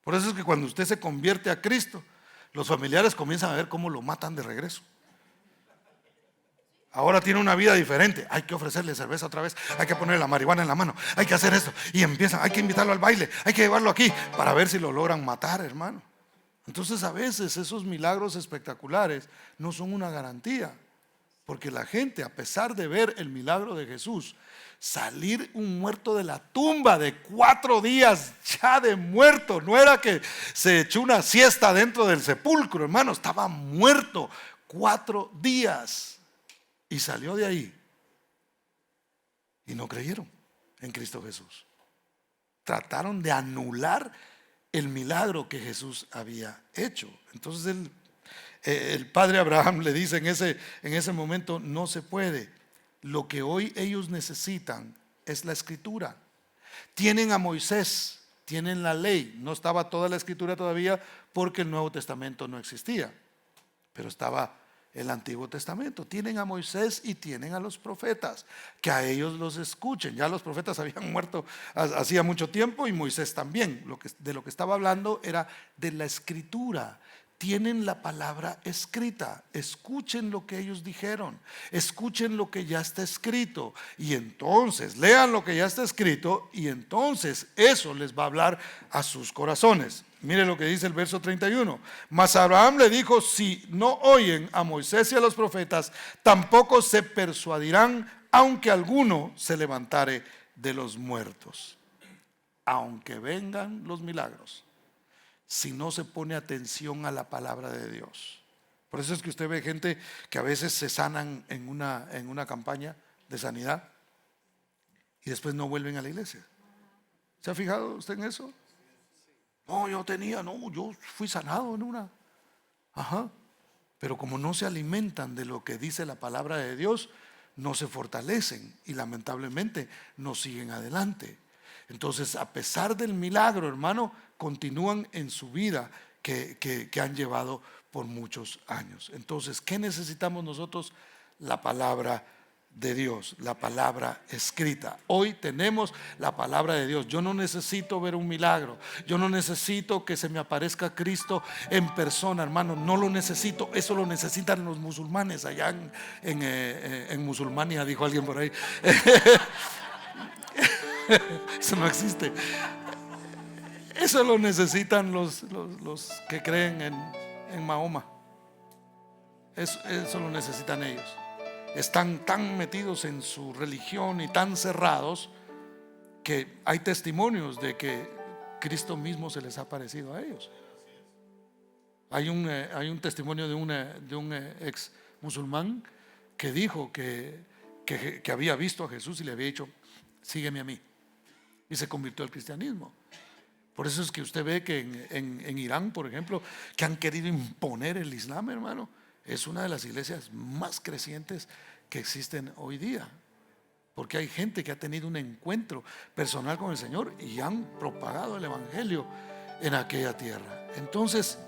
Por eso es que cuando usted se convierte a Cristo, los familiares comienzan a ver cómo lo matan de regreso. Ahora tiene una vida diferente. Hay que ofrecerle cerveza otra vez. Hay que ponerle la marihuana en la mano. Hay que hacer esto. Y empiezan, hay que invitarlo al baile. Hay que llevarlo aquí para ver si lo logran matar, hermano. Entonces a veces esos milagros espectaculares no son una garantía. Porque la gente, a pesar de ver el milagro de Jesús, salir un muerto de la tumba de 4 días ya de muerto, no era que se echó una siesta dentro del sepulcro, hermano, estaba muerto 4 días. Y salió de ahí y no creyeron en Cristo Jesús. Trataron de anular el milagro que Jesús había hecho. Entonces el padre Abraham le dice en ese momento, no se puede. Lo que hoy ellos necesitan es la escritura. Tienen a Moisés, tienen la ley. No estaba toda la escritura todavía porque el Nuevo Testamento no existía, pero estaba el Antiguo Testamento. Tienen a Moisés y tienen a los profetas, que a ellos los escuchen. Ya los profetas habían muerto hacía mucho tiempo y Moisés también. De lo que estaba hablando era de la escritura. Tienen la palabra escrita. Escuchen lo que ellos dijeron. Escuchen lo que ya está escrito. Y entonces lean lo que ya está escrito y entonces eso les va a hablar a sus corazones. Mire lo que dice el verso 31. Mas Abraham le dijo, si no oyen a Moisés y a los profetas, tampoco se persuadirán, aunque alguno se levantare de los muertos. Aunque vengan los milagros, si no se pone atención a la palabra de Dios. Por eso es que usted ve gente que a veces se sanan en una campaña de sanidad y después no vuelven a la iglesia. ¿Se ha fijado usted en eso? No, yo fui sanado en una. Pero como no se alimentan de lo que dice la palabra de Dios, no se fortalecen y lamentablemente no siguen adelante. Entonces, a pesar del milagro, hermano, continúan en su vida que han llevado por muchos años. Entonces, ¿qué necesitamos nosotros? La palabra de Dios, la palabra escrita. Hoy tenemos la palabra de Dios. Yo no necesito ver un milagro, yo no necesito que se me aparezca Cristo en persona, hermano, no lo necesito. Eso lo necesitan los musulmanes allá en Musulmania, dijo alguien por ahí. Eso no existe. Eso lo necesitan los que creen en Mahoma. Eso lo necesitan ellos. Están tan metidos en su religión y tan cerrados que hay testimonios de que Cristo mismo se les ha aparecido a ellos. Hay un testimonio de un ex musulmán que dijo que había visto a Jesús y le había dicho: sígueme a mí, y se convirtió al cristianismo. Por eso es que usted ve que en Irán, por ejemplo, que han querido imponer el Islam, hermano. Es una de las iglesias más crecientes que existen hoy día, porque hay gente que ha tenido un encuentro personal con el Señor y han propagado el evangelio en aquella tierra. Entonces,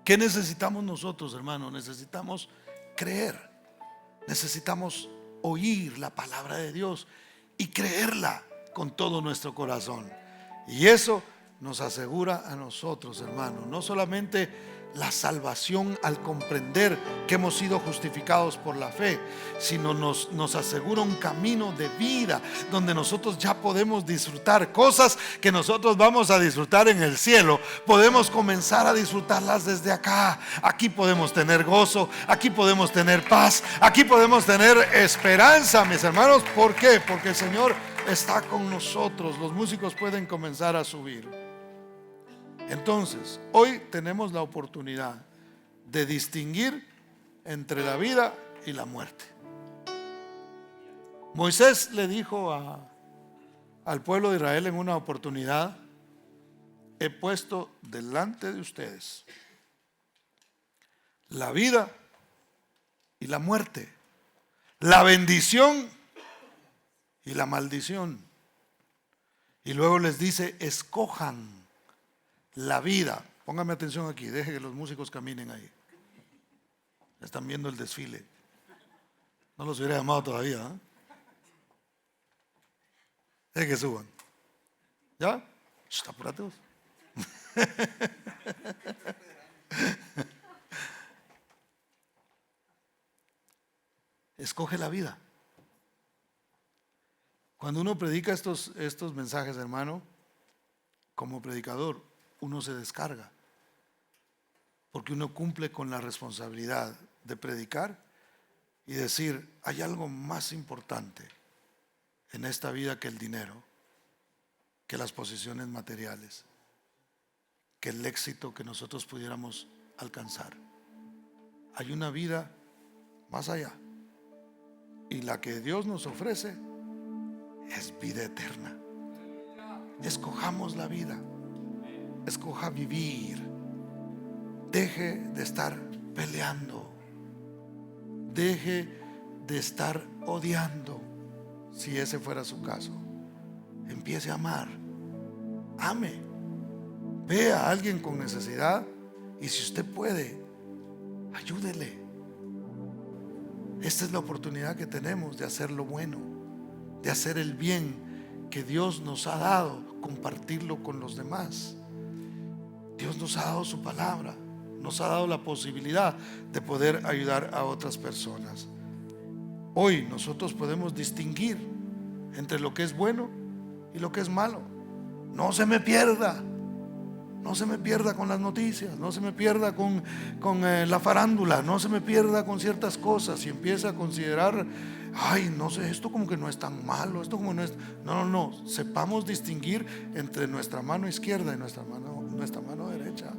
¿qué necesitamos nosotros, hermano? Necesitamos creer, necesitamos oír la palabra de Dios y creerla con todo nuestro corazón. Y eso nos asegura a nosotros, hermano, no solamente la salvación al comprender que hemos sido justificados por la fe, sino nos asegura un camino de vida donde nosotros ya podemos disfrutar cosas que nosotros vamos a disfrutar en el cielo. Podemos comenzar a disfrutarlas desde acá. Aquí podemos tener gozo, aquí podemos tener paz, aquí podemos tener esperanza, mis hermanos. ¿Por qué? Porque el Señor está con nosotros. Los músicos pueden comenzar a subir. Entonces, hoy tenemos la oportunidad de distinguir entre la vida y la muerte. Moisés le dijo al pueblo de Israel en una oportunidad: he puesto delante de ustedes la vida y la muerte, la bendición y la maldición. Y luego les dice: escojan la vida. Póngame atención aquí, deje que los músicos caminen ahí. Están viendo el desfile. No los hubiera llamado todavía, ¿eh? Deje que suban. ¿Ya? Apúrate vos. Escoge la vida. Cuando uno predica estos mensajes, hermano, como predicador, uno se descarga, porque uno cumple con la responsabilidad de predicar y decir: hay algo más importante en esta vida que el dinero, que las posesiones materiales, que el éxito que nosotros pudiéramos alcanzar. Hay una vida más allá, y la que Dios nos ofrece es vida eterna. Escojamos la vida. Escoja vivir. Deje de estar peleando. Deje de estar odiando. Si ese fuera su caso, empiece a amar. Ame. Vea a alguien con necesidad y si usted puede, ayúdele. Esta es la oportunidad que tenemos de hacer lo bueno, de hacer el bien que Dios nos ha dado, compartirlo con los demás. Dios nos ha dado su palabra, nos ha dado la posibilidad de poder ayudar a otras personas. Hoy nosotros podemos distinguir entre lo que es bueno y lo que es malo. No se me pierda. No se me pierda con las noticias, no se me pierda con la farándula, no se me pierda con ciertas cosas y empieza a considerar: ay, no sé, esto como que no es tan malo, esto como no es. No, sepamos distinguir entre nuestra mano izquierda y nuestra mano derecha.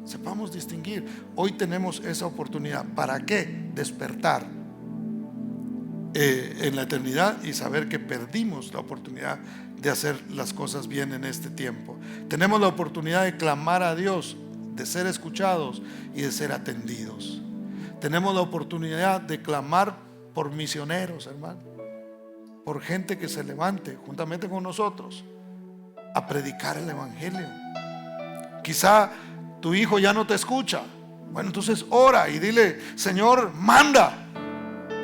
Sepamos distinguir. Hoy tenemos esa oportunidad. ¿Para qué? Despertar en la eternidad y saber que perdimos la oportunidad de hacer las cosas bien en este tiempo. Tenemos la oportunidad de clamar a Dios, de ser escuchados y de ser atendidos. Tenemos la oportunidad de clamar por misioneros, hermano, por gente que se levante juntamente con nosotros a predicar el evangelio. Quizá tu hijo ya no te escucha. Bueno, entonces ora y dile: Señor, manda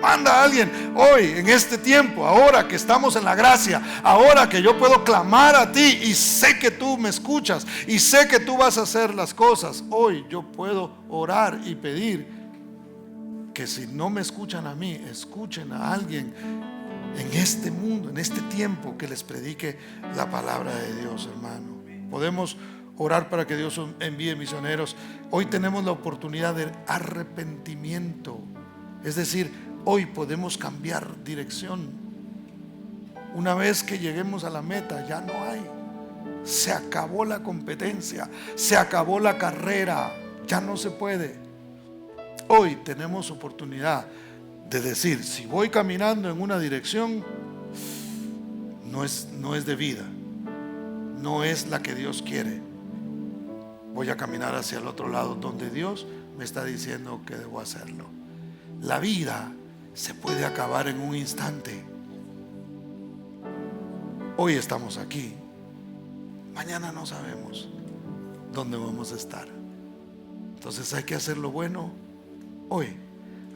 Manda a alguien hoy, en este tiempo, ahora que estamos en la gracia, ahora que yo puedo clamar a ti y sé que tú me escuchas y sé que tú vas a hacer las cosas. Hoy yo puedo orar y pedir que si no me escuchan a mí, escuchen a alguien en este mundo, en este tiempo, que les predique la palabra de Dios, hermano. Podemos orar para que Dios envíe misioneros. Hoy tenemos la oportunidad de arrepentimiento, es decir, hoy podemos cambiar dirección. Una vez que lleguemos a la meta, ya no hay. Se acabó la competencia, se acabó la carrera, ya no se puede. Hoy tenemos oportunidad de decir, si voy caminando en una dirección, no es de vida, no es la que Dios quiere. Voy a caminar hacia el otro lado, donde Dios me está diciendo que debo hacerlo. La vida se puede acabar en un instante. Hoy estamos aquí, mañana no sabemos dónde vamos a estar. Entonces hay que hacer lo bueno hoy,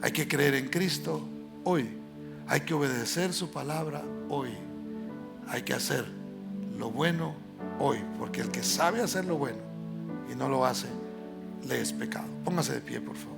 hay que creer en Cristo hoy, hay que obedecer su palabra hoy, hay que hacer lo bueno hoy, porque el que sabe hacer lo bueno y no lo hace, le es pecado. Póngase de pie, por favor.